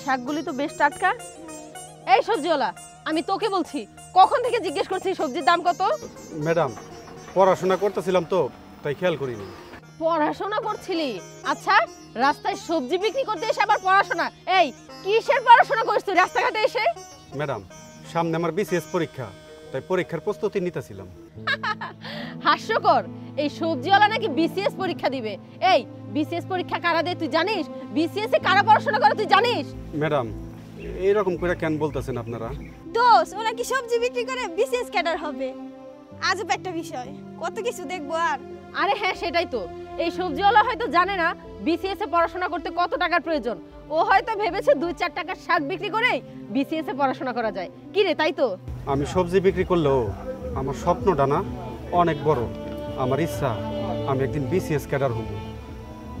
শাকগুলি তো বেশ টাটকা। এই সবজিওয়ালা, আমি তোকে বলছি, কখন থেকে জিজ্ঞেস করছি সবজির দাম কত? ম্যাডাম, পড়াশোনা করতেছিলাম তো তাই খেয়াল করিনি। পড়াশোনা করছিলি? আচ্ছা, রাস্তায় সবজি বিক্রি করতে এসে আবার পড়াশোনা? এই কিসের পড়াশোনা করিস তুই রাস্তাঘাটে এসে? ম্যাডাম, সামনে আমার বিসিএস পরীক্ষা, তাই পরীক্ষার প্রস্তুতি নিতেছিলাম। হাস্যকর, এই সবজিওয়ালা নাকি বিসিএস পরীক্ষা দিবে। এই বিসিএস পরীক্ষা কারা দেয় তুই জানিস? বিসিএস এ কারা পড়াশোনা করে তুই জানিস? ম্যাডাম, এইরকম করে কেন বলতেছেন আপনারা? দোষ, ওরা কি সবজি বিক্রি করে বিসিএস ক্যাডার হবে? আজব একটা বিষয়, কত কিছু দেখবো। আর আরে হ্যাঁ, সেটাই তো। এই সবজিওয়ালা হয়তো জানে না বিসিএস এ পড়াশোনা করতে কত টাকার প্রয়োজন। ও হয়তো ভেবেছে 2-4 টাকার শাক বিক্রি করে বিসিএস এ পড়াশোনা করা যায়। কি রে, তাই তো? আমি সবজি বিক্রি করলেও আমার স্বপ্নটা না অনেক বড়। আমার ইচ্ছা আমি একদিন বিসিএস ক্যাডার হব,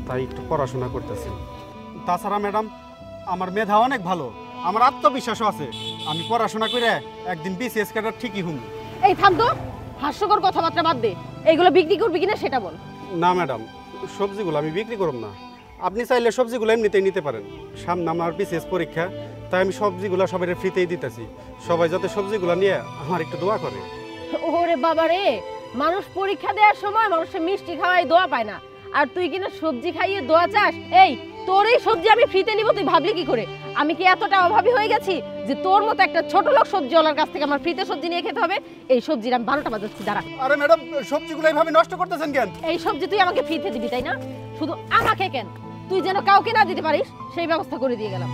তাই একটু পড়াশোনা করতেছি। তাছাড়া ম্যাডাম, আমার মেধা অনেক ভালো, আমার আত্মবিশ্বাসও আছে। আমি পড়াশোনা করে একদিন বিসিএস ক্যাডার ঠিকই হব। এই থাম তো, হাস্যকর কথাবার্তা বাদ দে। এইগুলো বিক্রি করবি কিনা সেটা বল। না ম্যাডাম, সবজিগুলো আমি বিক্রি করব না। আপনি চাইলে সবজিগুলো এমনিতেই নিতে পারেন। সামনে আমার বিসিএস পরীক্ষা, তাই আমি সবজিগুলো সবাই ফ্রিতেই দিতেছি। সবাই যাতে সবজিগুলো নিয়ে আমার একটু দোয়া করে। ওরে বাবা রে, মানুষ পরীক্ষা দেওয়ার সময় মানুষের মিষ্টি খাওয়াই দোয়া পায় না, আর তুই কিনা সবজি খাইয়ে দোয়া চাস? এই তোর এই সবজি আমি ফ্রিতে নিব, তুই ভাবলি কি করে? আমি কি এতটা অভাবী হয়ে গেছি যে তোর মতো একটা ছোট লোক সবজিওয়ালার কাছ থেকে আমার ফ্রিতে সবজি নিয়ে খেতে হবে? এই সবজির আমি 12টা বাজাচ্ছি, দাঁড়া। আরে ম্যাডাম, সবজিগুলো এইভাবে নষ্ট করতেছেন কেন? এই সবজি তুই আমাকে ফ্রিতে দিবি তাই না? শুধু আমাকে কেন, তুই যেন কাউকে না দিতে পারিস সেই ব্যবস্থা করে দিয়ে গেলাম।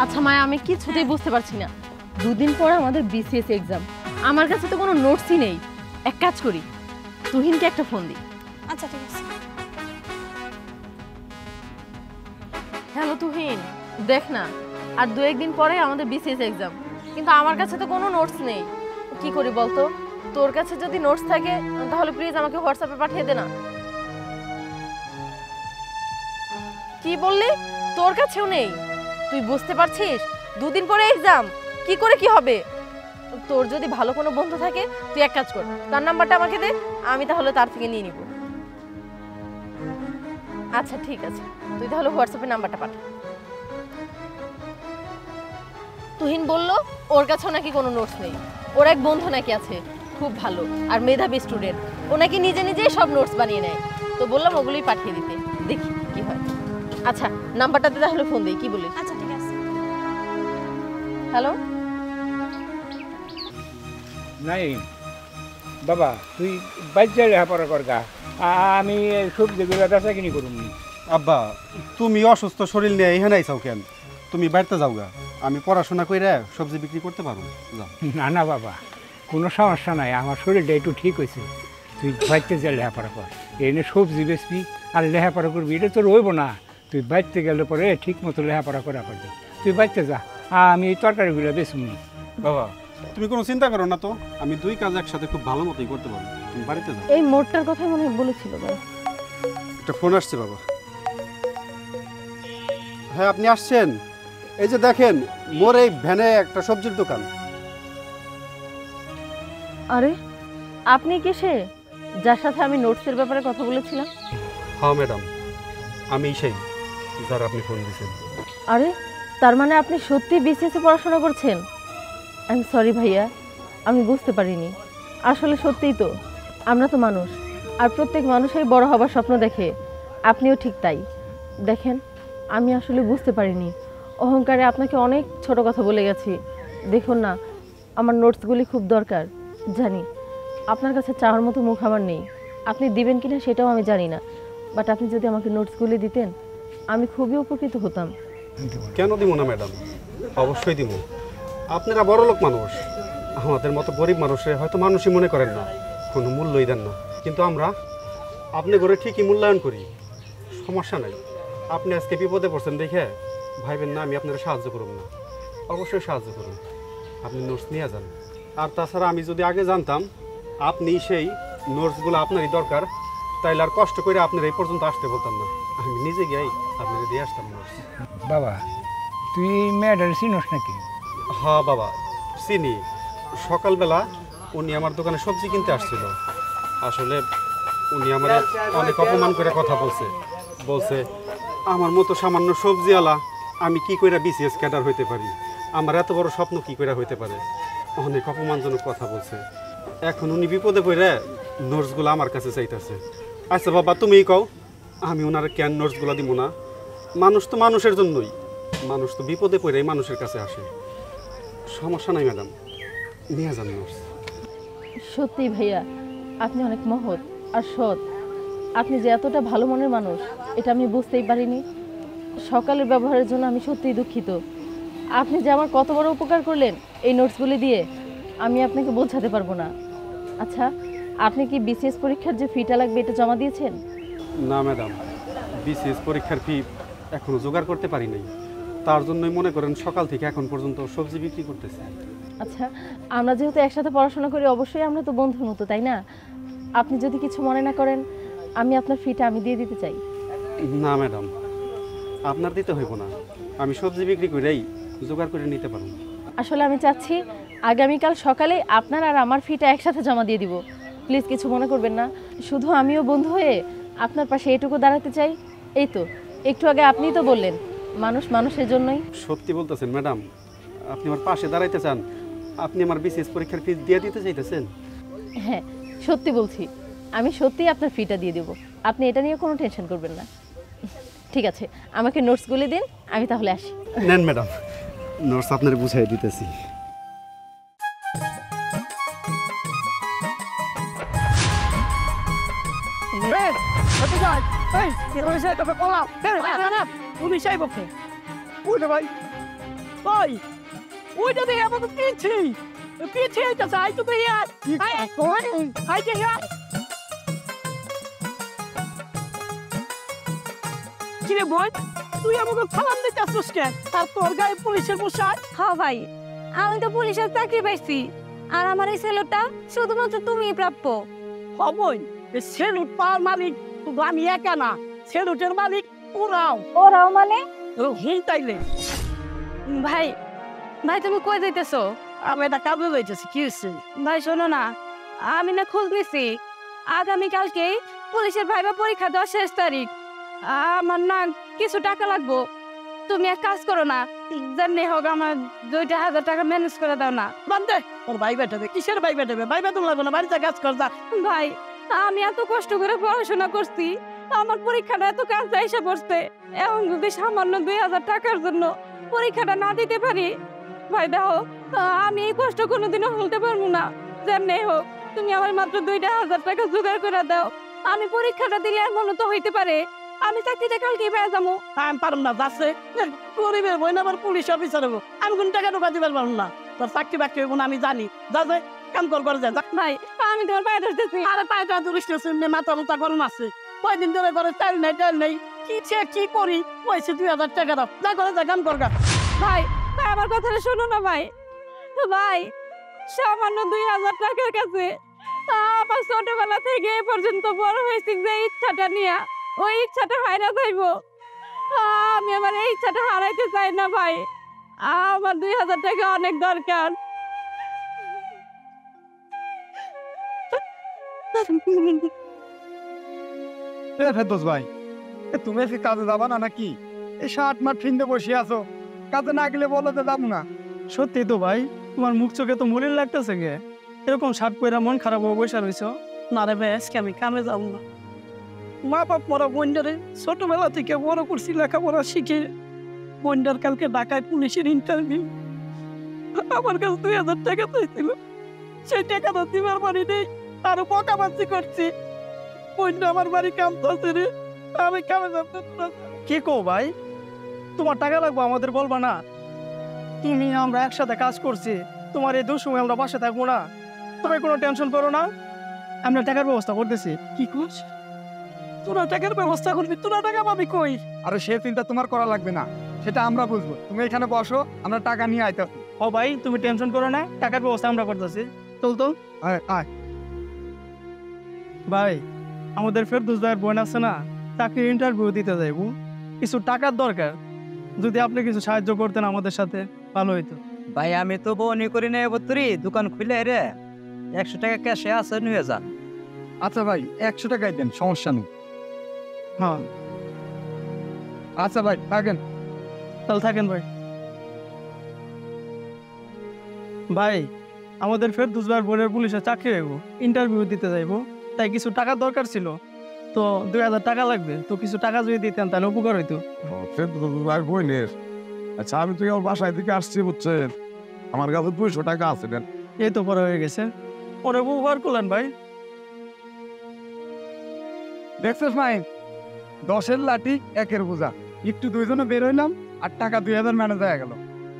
আচ্ছা মায়া, আমি কিছুতেই বুঝতে পারছি না, 2 দিন পরে আমাদের বিসিএস এক্সাম, আমার কাছে তো কোনো নোটসই নেই। এক কাজ করি, তুহিনকে একটা ফোন দিই। আচ্ছা ঠিক আছে। হ্যালো তুহিন, দেখ না, আর 2-1 দিন পরে আমাদের বিসিএস এক্সাম, কিন্তু আমার কাছে তো কোনো নোটস নেই। কি করি বলতো? তোর কাছে যদি নোটস থাকে তাহলে প্লিজ আমাকে হোয়াটসঅ্যাপে পাঠিয়ে দে না। কি বললি? তোর কাছেও নেই? তুই বুঝতে পারছিস 2 দিন পরে এক্সাম, কি করে কি হবে? তোর যদি ভালো কোনো বন্ধু থাকে তুই এক কাজ কর, তার নাম্বারটা আমাকে দে, আমি তাহলে তার থেকে নিয়ে নিব। আচ্ছা ঠিক আছে, তুই তাহলে হোয়াটসঅ্যাপে নাম্বারটা পাঠা। তুহিন বলল ওর কাছেও নাকি কোনো নোটস নেই, ওর এক বন্ধু নাকি আছে খুব ভালো আর মেধাবী স্টুডেন্ট, ও নাকি নিজে নিজেই সব নোটস বানিয়ে নেয়। তো বললাম ওগুলোই পাঠিয়ে দিতে, দেখি কি হয়। আচ্ছা নাম্বারটাতে তাহলে ফোন দিই, কি বলিস? আচ্ছা ঠিক আছে। হ্যালো। নাই বাবা, তুই বাইরে লেখাপড়া কর গা, আমি সবজিগুলো বেচা কিনি করুন। আব্বা, তুমি অসুস্থ শরীর নিয়ে এখানে আইসাও কেন? তুমি বাড়িতে যাও গা, আমি পড়াশোনা করে সবজি বিক্রি করতে পারবো। যাও। না না বাবা, কোনো সমস্যা নাই, আমার শরীরটা একটু ঠিক হয়েছে। তুই বাড়িতে যা লেখাপড়া কর, এনে সবজি বেচবি আর লেখাপড়া করবি, এটা তো রইব না। তুই বাড়িতে গেলে পরে ঠিক মতো লেখাপড়া করা পারবি। তুই বাড়িতে যা, আমি এই তরকারিগুলো বেচুনি। বাবা, তুমি কোনো চিন্তা করো না তো, আমি 2 কাজ একসাথে খুব ভালো মতোই করতে পারবো। তুমি বাড়িতে যাও। এই মোটটার কথাই মনে হয় বলেছিল। একটা ফোন আসছে বাবা। হ্যাঁ আপনি আসছেন? এই যে দেখেন, মোর এই ভ্যানে একটা সবজির দোকান। আরে আপনি কি সে যার সাথে আমি নোটসের ব্যাপারে কথা বলেছিলাম? হ্যাঁ ম্যাডাম, আমি সেই যার আপনি ফোন দিয়েছেন। আরে তার মানে আপনি সত্যি বিসিএস এ পড়াশোনা করছেন? আই এম সরি ভাইয়া, আমি বুঝতে পারিনি। আসলে সত্যিই তো, আমরা তো মানুষ, আর প্রত্যেক মানুষই বড় হবার স্বপ্ন দেখে, আপনিও ঠিক তাই। দেখেন, আমি আসলে বুঝতে পারিনি, অহংকারে আপনাকে অনেক ছোট কথা বলে গেছি। দেখুন না, আমার নোটসগুলি খুব দরকার, জানি আপনার কাছে চাওয়ার মতো মুখ আমার নেই, আপনি দিবেন কিনা সেটাও আমি জানি না, বাট আপনি যদি আমাকে নোটসগুলি দিতেন আমি খুবই উপকৃত হতাম। কেন দিব না ম্যাডাম, অবশ্যই দিব। আপনারা বড় লোক মানুষ, আমাদের মতো গরিব মানুষের হয়তো মানুষই মনে করেন না, কোনো মূল্যই দেন না, কিন্তু আমরা আপনি ঘরে ঠিকই মূল্যায়ন করি। সমস্যা নাই, আপনি আজকে বিপদে পড়ছেন দেখে ভাইবেন না আমি আপনারা সাহায্য করব না, অবশ্যই সাহায্য করুন। আপনি নোটস নিয়ে যান। আর তাছাড়া আমি যদি আগে জানতাম আপনি সেই নোটসগুলো আপনারই দরকার, তাইলে আর কষ্ট করে আপনার এই পর্যন্ত আসতে বলতাম না, আমি নিজে গিয়েই আপনাকে দিয়ে আসতাম নোটস। বাবা, তুই মেয়েটার চিনোস নাকি? হ্যাঁ বাবা, চিনি। সকালবেলা উনি আমার দোকানে সবজি কিনতে আসছিল। আসলে উনি আমার অনেক অপমান করে কথা বলছে, বলছে আমার মতো সামান্য সবজিওয়ালা আমি কি কইরা বিসিএস ক্যাডার হইতে পারি, আমার এত বড় স্বপ্ন কি কইরা হইতে পারে। অনেক অপমানজনক কথা বলছে। এখন উনি বিপদে পড়ে নোটসগুলো আমার কাছে চাইতেছে। আচ্ছা বাবা তুমিই কও, আমি ওনার কেন নোটসগুলো দিব না? মানুষ তো মানুষের জন্যই, মানুষ তো বিপদে পড়েই মানুষের কাছে আসে। সমস্যা নাই ম্যাডাম, নিয়ে যান নোটস। সত্যি ভাইয়া, আপনি অনেক মহৎ আর সৎ। আপনি যে এতটা ভালো মনের মানুষ এটা আমি বুঝতেই পারিনি। সকালের ব্যবহারের জন্য আমি সত্যিই দুঃখিত। আপনি যে আমার কত বড় উপকার করলেন এই নোটসগুলি দিয়ে, আমি আপনাকে বোঝাতে পারবো না। আচ্ছা, আপনি কি বিসিএস পরীক্ষার যে ফিটা লাগবে এটা জমা দিয়েছেন? না ম্যাডাম, বিসিএস পরীক্ষার ফি এখনো জোগাড় করতে পারি নাই। তার জন্যই মনে করেন সকাল থেকে এখন পর্যন্ত সবজি বিক্রি করতেছে। আচ্ছা, আমরা যেহেতু একসাথে পড়াশোনা করি, অবশ্যই আমরা তো বন্ধুর মতো, তাই না? আপনি যদি কিছু মনে না করেন, আমি আপনার ফিটা আমি দিয়ে দিতে চাই। না ম্যাডাম, আপনার দিতে হইব না, আমি সবজি বিক্রি করেই জোগাড় করে নিতে পারব। আসলে আমি চাচ্ছি আগামীকাল সকালে আপনার আর আমার ফিটা একসাথে জমা দিয়ে দিব। প্লিজ কিছু মনে করবেন না। শুধু আমিও বন্ধু হয়ে আপনার পাশে এটুকু দাঁড়াতে চাই। এই তো একটু আগে আপনিই তো বললেন মানুষ মানুষের জন্যই। সত্যি বলতেছেন ম্যাডাম? আপনি আমার পাশে দাঁড়াইতে চান? আপনি আমার বিসিএস পরীক্ষার ফি দিয়ে দিতে চাইতেছেন? হ্যাঁ, সত্যি বলছি, আমি সত্যিই আপনার ফিটা দিয়ে দেবো। আপনি এটা নিয়ে কোনো টেনশন করবেন না। ঠিক আছে, আমাকে নোটসগুলি দিন, আমি তাহলে আসি। নেন ম্যাডাম, নোটস আপনার বুঝাই দিতেছি। ভাই ওই ওইটা দেখে আমাকে পিছিয়ে পিছিয়ে যাচ্ছে। আই তো ইয়ার আই যে ইয়ার কিরে বল, তুই আমাকে সালাম দিতে আসছিস কেন? আর তোর গায়ে পুলিশের পোশাক? হ্যাঁ ভাই, আমি তো পুলিশের চাকরি পাইছি, আর আমার এই ছেলেটা শুধুমাত্র তুমিই প্রাপ্য। হবই, সেলুট পাওয়ার মালিক শুধু আমি একা না, সেলুটের মালিক ওরাও। ওরাও মানে? হুম তাইলে ভাই, ভাই তুমি কই যাইতেছো? আমি এটা কাজে যাইতেছি। কি হচ্ছে? ভাই শোনো না, আমি না খোঁজ নিছি, আগামীকালকে পুলিশের ভাইবা পরীক্ষা দেওয়ার শেষ তারিখ। আমার না কিছু টাকা লাগবো। তুমি এক কাজ করো না, জানি হোক আমার 2,000 টাকা ম্যানেজ করে দাও না। বান্দে তোর ভাই বেটাবে। কিসের ভাই বেটাবে? ভাই বেতন লাগবে না, বাড়িতে কাজ কর যা। ভাই, আমি এত কষ্ট করে পড়াশোনা করছি, আমার পরীক্ষাটা এত কাছে এসে পড়ছে, এখন যদি সামান্য 2,000 টাকার জন্য পরীক্ষাটা না দিতে পারি, ভাই দেখো আমি এই কষ্ট কোনোদিনও ভুলতে পারবো না। যেমনি হোক তুমি আমার মাত্র 2,000 টাকা জোগাড় করে দাও। আমি পরীক্ষাটা দিলে এমনও তো হইতে পারে আমি চাকরিটা কালকে পেয়ে যাবো। আমি পারম না, যাচ্ছে গরিবের বই না আবার পুলিশ অফিসার হবো। আমি কোন টাকা ঢোকা দিবার পারবো না। তোর চাকরি বাকরি হইব না আমি জানি। যা যে কাম কর করে যা। ভাই আমি তোমার পায়ে ধরতেছি। আরে পায়টা দুরিষ্ট মাথা মুথা গরম আছে। কয়দিন ধরে করে চাল নেই টাল নেই, কি সে কি করি? পয়সা 2,000 টাকা দাও, যা করে যা কাম কর গা। ভাই ভাই আমার কথাটা শোনো না ভাই। ভাই সামান্য 2,000 টাকার কাছে আমার ছোটবেলা থেকে এ পর্যন্ত বড় হয়েছি যে ইচ্ছাটা নিয়ে, ওই ইচ্ছাটা হারা যাইবো। আমি আমার এই ইচ্ছাটা হারাইতে চাই না ভাই। আমার 2,000 টাকা অনেক দরকার। ফেরদৌস ভাই, তুমি কি কাজে যাবা না নাকি? এই 60 মাঠ ফিন্দে বসে আছো, কাজে না গেলে বলো তো যাবো না। সত্যি তো ভাই, তোমার মুখ চোখে তো মলিন লাগতেছে গে। এরকম শার্ট পরে মন খারাপ হয়ে বসে রয়েছ। না রে ভাই, আজকে আমি কামে যাবো না। মা বাপ মরা বন্ডারে ছোটবেলা থেকে বড় করছি, লেখাপড়া শিখে। বন্ডার কালকে ঢাকায় পুলিশের ইন্টারভিউ, আমার কাছে 2,000 টাকা চাইছিল, সেই টাকাটা দিবার পারি নেই, আরো বকাবাজি করছি। বন্ডা আমার বাড়ি কাম করছে রে, আমি কামে যাবো না। কি কো ভাই, তোমার টাকা লাগবে আমাদের বলবা না? তুমি আমরা একসাথে কাজ করছি, তোমার এই দুঃসময় আমরা বাসে থাকবো না। তুমি কোনো টেনশন করো না, আমরা টাকার ব্যবস্থা করতেছি। কি করছ? তোরা টাকার ব্যবস্থা করবি? তোরা টাকা পাবি কই? আরে সে চিন্তা তোমার করা লাগবে না, সেটা আমরা বুঝবো। তুমি এখানে বসো, আমরা টাকা নিয়ে আইতে। ও ভাই তুমি টেনশন করো না, টাকার ব্যবস্থা আমরা করতেছি। চল তো আয় আয়। ভাই, আমাদের ফেরদৌস ভাইয়ের বোন আছে না, তাকে ইন্টারভিউ দিতে যাইবো, কিছু টাকার দরকার। যদি আপনি কিছু সাহায্য করতেন আমাদের সাথে ভালো হইতো। ভাই আমি তো বনি করি না, এবতরি দোকান খুলে রে 100 টাকা ক্যাশে আছে, নিয়ে যান। আচ্ছা ভাই, 100 টাকাই দেন, সমস্যা নেই। হ্যাঁ আচ্ছা ভাই থাকেন। তাহলে থাকেন ভাই। ভাই আমাদের ফেরদৌস ভাইয়ের বোনের পুলিশে চাকরি হইব, ইন্টারভিউ দিতে যাইবো, তাই কিছু টাকার দরকার ছিল, তো 2000 টাকা লাগবে, তো কিছু টাকা যদি দিতেন তাহলে উপকার হইতো। ভাই বোনের, আচ্ছা আমি তো আমার বাসায় থেকে আসছি বুঝছেন, আমার কাছে 200 টাকা আছে দেন। এই তো পরে হয়ে গেছে, অনেক উপকার করলেন ভাই। দেখছিস নাই 10-এর লাঠি 1-এর বোঝা, একটু দুইজনে বের হইলাম আর টাকা 2000 ম্যানেজ হয়ে গেল।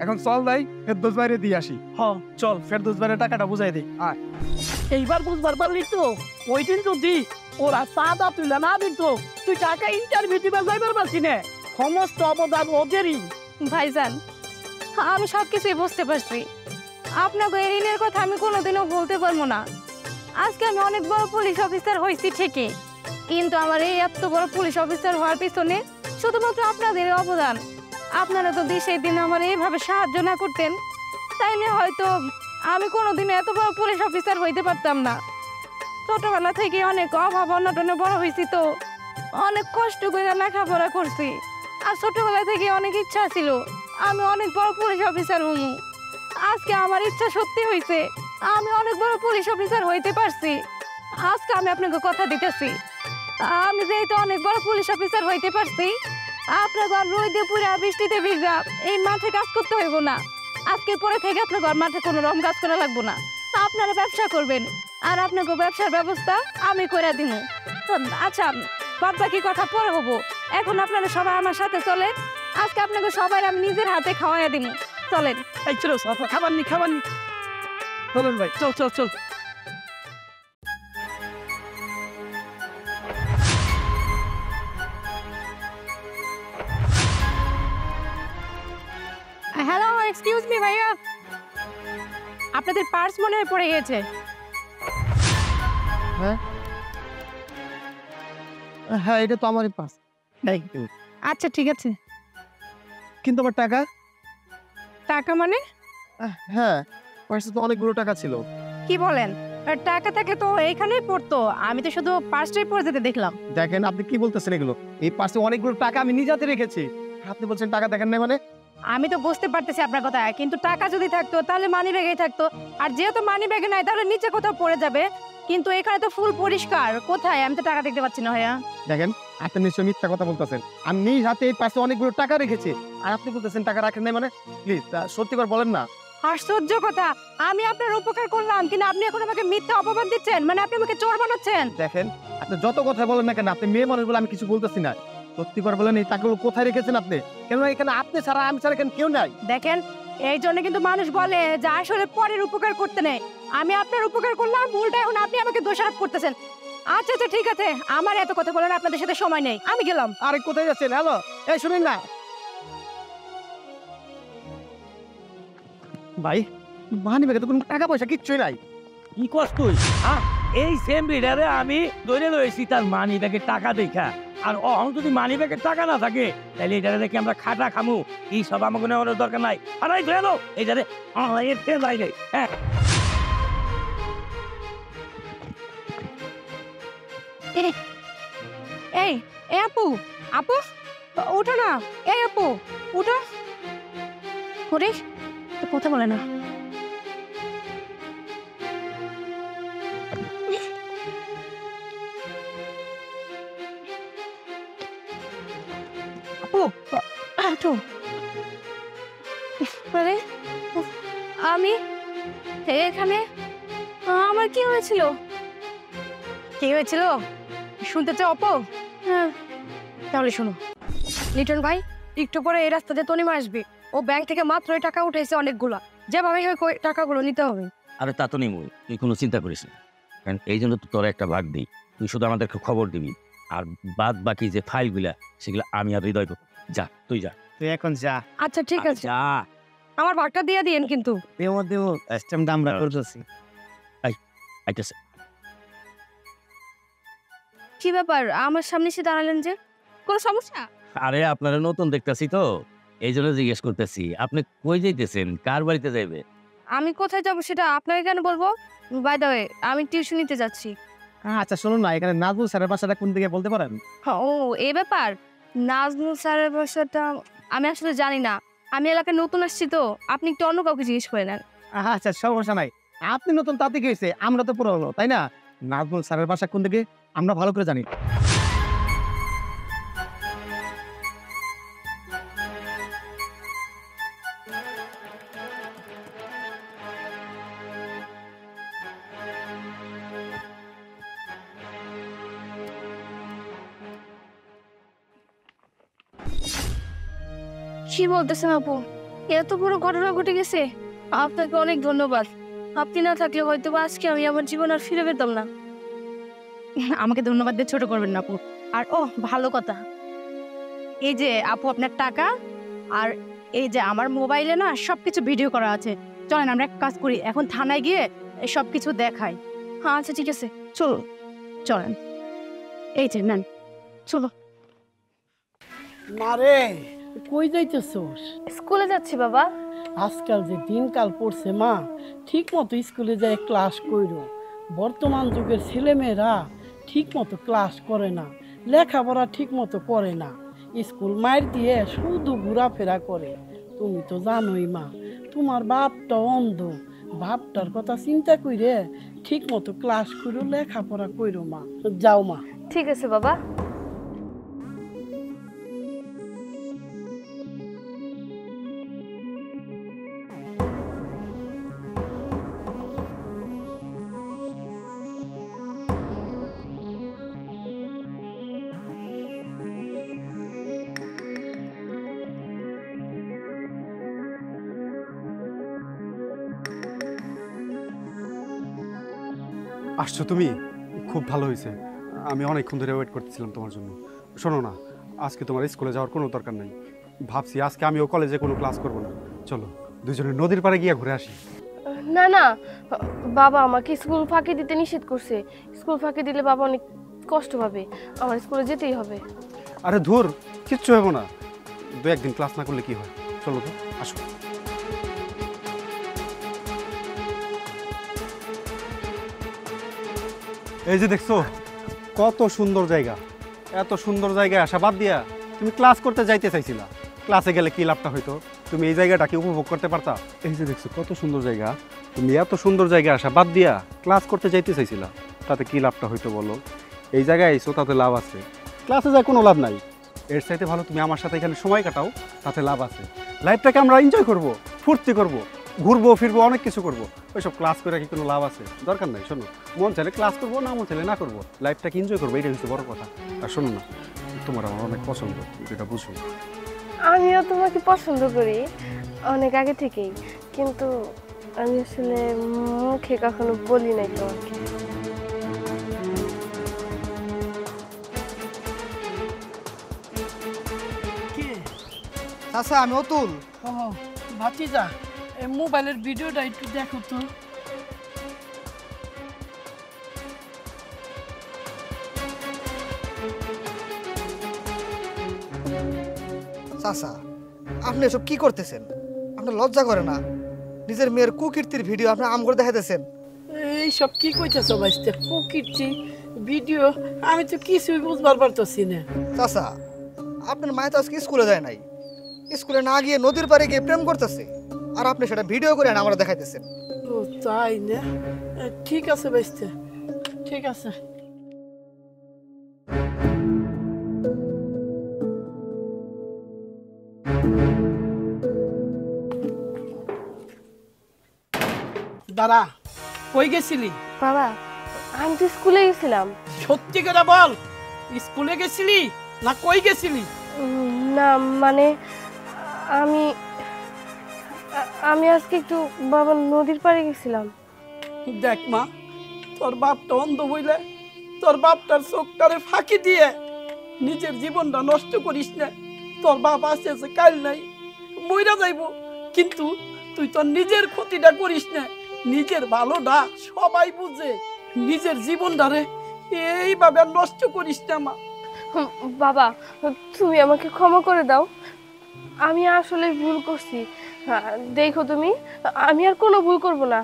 এখন চল যাই ফেরদৌস বাইরে দিয়ে আসি। হ চল ফেরদৌস ভাইয়ের টাকাটা বুঝাই দিই। এইবার বুঝবার পারলি তো ওই দিন যদি ওরা চাঁদা তুলে না দিত তুই টাকা ইন্টারভিউ দিবে যাইবার পারছি না, সমস্ত অবদান ওদেরই। ভাইজান, আমি সব কিছুই বুঝতে পারছি। আপনাকে এই ঋণের কথা আমি কোনোদিনও বলতে পারবো না। আজকে আমি অনেক বড় পুলিশ অফিসার হয়েছি ঠিকই, কিন্তু আমার এই এত বড় পুলিশ অফিসার হওয়ার পিছনে শুধুমাত্র আপনাদের অবদান। আপনারা যদি সেই দিন আমার এইভাবে সাহায্য না করতেন, তাইলে হয়তো আমি কোনোদিনও এত বড় পুলিশ অফিসার হইতে পারতাম না। ছোটবেলা থেকে অনেক অভাব অনটনে বড় হয়েছি, তো অনেক কষ্ট করে লেখাপড়া করছি। আর ছোটবেলা থেকে অনেক ইচ্ছা ছিল আমি অনেক বড় পুলিশ অফিসার হবো। আজকে আমার ইচ্ছা সত্যি হয়েছে, আমি অনেক বড় পুলিশ অফিসার হইতে পারছি। আজকে আমি আপনাকে কথা দিতেছি, আমি যেহেতু অনেক বড় পুলিশ অফিসার হইতে পারছি, আপনাকে আর রোদে পুরা বৃষ্টিতে ভিজা এই মাঠে কাজ করতে হইব না। আজকে পরে থেকে আপনাকে আর মাঠে কোনো রকম কাজ করা লাগবো না। আপনারা ব্যবসা করবেন, আর আপনাকে ব্যবসার ব্যবস্থা আমি করে দিব। আচ্ছা, বাদ বাকি কথা পরে হবো। এখন আপনারা সবাই আমার সাথে চলেন, আজকে আপনাকে সবাই আমি নিজের হাতে খাওয়াইয়া দিব। চলেন। এই চলো খাবার নি চলেন ভাই, চল চল চল। হ্যালো, এক্সকিউজ মি ভাইয়া, আপনাদের পার্স মনে হয় পড়ে গেছে। হ্যাঁ এটা তো আমারই পাস। আচ্ছা ঠিক আছে। কিন্তু আমার টাকা? টাকা মানে? হ্যাঁ পার্সে তো অনেকগুলো টাকা ছিল। কি বলেন? টাকা থাকলে তো এইখানেই পড়তো, আমি তো শুধু পার্সটাই পড়ে যেতে দেখলাম। দেখেন আপনি কি বলতেছেন এগুলো, এই পার্সে অনেকগুলো টাকা আমি নিজে হাতে রেখেছি, আপনি বলছেন টাকা দেখেন না মানে? আমি তো বুঝতে পারতেছি আপনার কথা, কিন্তু টাকা যদি থাকতো তাহলে মানি ব্যাগেই থাকতো, আর যেহেতু মানি ব্যাগে নাই তাহলে নিচে কোথাও পড়ে যাবে। কিন্তু এখানে তো ফুল পরিষ্কার, কোথায়? আমি তো টাকা দেখতে পাচ্ছি না ভাইয়া। দেখেন আপনি নিশ্চয়ই মিথ্যা কথা বলতেছেন, আমি নিজ হাতে এই পার্সে অনেকগুলো টাকা রেখেছি আর আপনি বলতেছেন টাকা রাখেন নাই মানে? প্লিজ সত্যি করে বলেন না। আশ্চর্য কথা, আমি আপনার উপকার করলাম কিন্তু আপনি এখন আমাকে মিথ্যা অপবাদ দিচ্ছেন, মানে আপনি আমাকে চোর বানাচ্ছেন। দেখেন আপনি যত কথা বলেন না কেন, আপনি মেয়ে মানুষ বলে আমি কিছু বলতেছি না, সত্যি করে বলেন এই টাকাগুলো কোথায় রেখেছেন আপনি? কেন এখানে আপনি ছাড়া আমি ছাড়া এখানে কেউ নাই। দেখেন এই জন্য কিন্তু মানুষ বলে যে আসলে পরের উপকার করতে নেই। আমি আপনার উপকার করলাম, উল্টা এখন আপনি আমাকে দোষারোপ করতেছেন। আচ্ছা আচ্ছা ঠিক আছে, আমার এত কথা বলার আপনাদের সাথে সময় নেই, আমি গেলাম। আরে কোথায় যাচ্ছেন? হ্যালো এই শুনেন না ভাই, মানি ব্যাগে তো কোনো টাকা পয়সা কিচ্ছুই নাই। কি কষ্ট এই সেম রিডারে আমি ধরে লইছি তার মানি ব্যাগে টাকা দেখা, আর অহং যদি মানি ব্যাগে টাকা না থাকে তাহলে এটারে দেখে আমরা খাটা খামু, এই সব আমাকে নেওয়ার দরকার নাই। আর এই ধরে নো এটারে এর লাইলে। হ্যাঁ এই এই আপু, আপু ওঠো না, এই আপু ওঠো। ওরে তো কথা বলে না। আপু ওঠো। আরে আমি এখানে, আমার কি হয়েছিল? কি হয়েছিল শুনতে চাও আপু? হ্যাঁ তাহলে শোনো। লিটন ভাই একটু পরে এই রাস্তা দিয়ে তনিমা আসবে, ও ব্যাংক থেকে মাত্রই টাকা উঠেছে অনেকগুলো, যেভাবে হোক টাকাগুলো নিতে হবে। আরে তা তো নেই, তুই কোনো চিন্তা করিস না, কারণ এই জন্য তো তোর একটা ভাগ দিই, তুই শুধু আমাদেরকে খবর দিবি, আর বাদ বাকি যে ফাইলগুলা সেগুলো আমি আর হৃদয় করবো। যা তুই যা, তুই এখন যা। আচ্ছা ঠিক আছে, যা। আমার ভাগটা দিয়ে দিয়েন কিন্তু। দেও দেও সিস্টেম আমরা করতেছি। আইতেছে। কি ব্যাপার আমার সামনে এসে দাঁড়ালেন যে, কোনো সমস্যা? আরে আপনারা নতুন দেখতেছি তো এই জন্য জিজ্ঞেস করতেছি, আপনি কই যাইতেছেন, কার বাড়িতে যাইবে? আমি কোথায় যাবো সেটা আপনাকে কেন বলবো? বাই দ্য ওয়ে আমি টিউশন নিতে যাচ্ছি। আচ্ছা শুনুন না, এখানে নাজমুল স্যারের বাসাটা কোন দিকে বলতে পারেন? ও এই ব্যাপার, নাজমুল স্যারের বাসাটা আমি আসলে জানি না, আমি এলাকায় নতুন আসছি তো, আপনি একটু অন্য কাউকে জিজ্ঞেস করে নেন। আচ্ছা সমস্যা নাই, আপনি নতুন তাতে কি হয়েছে, আমরা তো পুরো তাই না? নাজমুল স্যারের বাসা কোন দিকে আমরা ভালো করে জানি। কি বলতেছেন আপু, এত বড় ঘটনা ঘটে গেছে? আপনাকে অনেক ধন্যবাদ, আপনি না থাকলে হয়তো আজকে আমি আমার জীবন আর ফিরে পেতাম না। আমাকে ধন্যবাদ দিয়ে ছোট করবেন না আপু। আর ও ভালো কথা, এই যে আপু আপনার টাকা আর এই যে আমার মোবাইলে না সবকিছু ভিডিও করা আছে, চলেন আমরা এক কাজ করি, এখন থানায় গিয়ে সবকিছু দেখাই। হ্যাঁ আচ্ছা ঠিক আছে, চলো চলেন, এই যে নেন চলো। মারে কই যাইতেছোস? স্কুলে যাচ্ছি বাবা। আজকাল যে দিনকাল পড়ছে মা, ঠিক মতো স্কুলে যায় ক্লাস কইরো। বর্তমান যুগের ছেলেমেয়েরা ঠিক মতো ক্লাস করে না, লেখাপড়া ঠিক মতো করে না, স্কুল মার দিয়ে শুধু ঘোরাফেরা করে। তুমি তো জানোই মা, তোমার বাপটা অন্ধ, বাপটার কথা চিন্তা কইরে ঠিক মতো ক্লাস করো, লেখাপড়া কইরো মা। যাও মা। ঠিক আছে বাবা। আসছো তুমি, খুব ভালো হয়েছে। আমি অনেকক্ষণ ধরে ওয়েট করতেছিলাম তোমার জন্য। শোনো না, আজকে তোমার স্কুলে যাওয়ার কোনো দরকার নেই। ভাবছি আজকে আমিও কলেজে কোনো ক্লাস করব না, চলো দুজনে নদীর পাড়ে গিয়ে ঘুরে আসি। না না বাবা, আমাকে স্কুল ফাঁকি দিতে নিষেধ করছে। স্কুল ফাঁকি দিলে বাবা অনেক কষ্ট পাবে, আমার স্কুলে যেতেই হবে। আরে ধুর, কিচ্ছু হবো না, দু একদিন ক্লাস না করলে কি হয়। চলো তো, আসো। এই যে দেখছো কত সুন্দর জায়গা, এত সুন্দর জায়গায় আসা বাদ দিয়া তুমি ক্লাস করতে যাইতে চাইছিলা। ক্লাসে গেলে কি লাভটা হইতো? তুমি এই জায়গাটাকে উপভোগ করতে পারতা। এই যে দেখছো কত সুন্দর জায়গা, তুমি এত সুন্দর জায়গায় আসা বাদ দিয়া ক্লাস করতে যাইতে চাইছিলা, তাতে কি লাভটা হইতো বলো? এই জায়গায় আইসো, তাতে লাভ আছে। ক্লাসে যায় কোনো লাভ নাই, এর চাইতে ভালো তুমি আমার সাথে এখানে সময় কাটাও, তাতে লাভ আছে। লাইফটাকে আমরা এনজয় করব, ফুর্তি করব, ঘুরবো ফিরবো, অনেক কিছু করবো। ওইসব ক্লাস করে কি কোনো লাভ আছে? দরকার নাই। শোনো, মন চাইলে ক্লাস করবো, না মন চাইলে না করবো, লাইফটাকে এনজয় করবো, এটাই হচ্ছে বড় কথা। আর শোনো না, তোমার আমার অনেক পছন্দ, যেটা বুঝো। আমিও তোমাকে পছন্দ করি অনেক আগে থেকেই, কিন্তু আমি আসলে মুখে কখনো বলি নাই তোমাকে। আচ্ছা আমি অতুল। ভাতিজা, এই মোবাইলের ভিডিওটা একটু দেখো তো। চাচা, আপনি এসব কি করতেছেন? আপনার লজ্জা করে না? নিজের মেয়ের কুকীর্তির ভিডিও আপনি আম করে দেখাইতেছেন। এইসব কি কইতেছো বাইস্তে? কুকীর্তি ভিডিও? আমি তো কিছুই বুঝবার পারতেছি না। চাচা, আপনার মায়ে তো আজকে স্কুলে যায় নাই, স্কুলে না গিয়ে নদীর পাড়ে গিয়ে প্রেম করতেছে, আর আপনি সেটা ভিডিও করে আমরা দেখাইতেছেন। ও তাই না? ঠিক আছে বাইস্তে, ঠিক আছে। দাঁড়া, কই গেছিলি? বাবা, আমি তো স্কুলে গেছিলাম। সত্যি করে বল, স্কুলে গেছিলি না কই গেছিলি? না মানে আমি আমি আজকে একটু বাবা নদীর পাড়ে গেছিলাম। দেখ মা, তোর বাপটা অন্ধ বইলে তোর বাপটার চোখটারে ফাঁকি দিয়ে নিজের জীবনটা নষ্ট করিস না। তোর বাপ আসে আছে, কাল নাই, মইরা যাইব, কিন্তু তুই তোর নিজের ক্ষতিটা করিস না। নিজের ভালোটা সবাই বুঝে, নিজের জীবনটারে এইভাবে নষ্ট করিস না মা। বাবা, তুমি আমাকে ক্ষমা করে দাও, আমি আসলে ভুল করছি। দেখো তুমি, আমি আর কোনো ভুল করব না।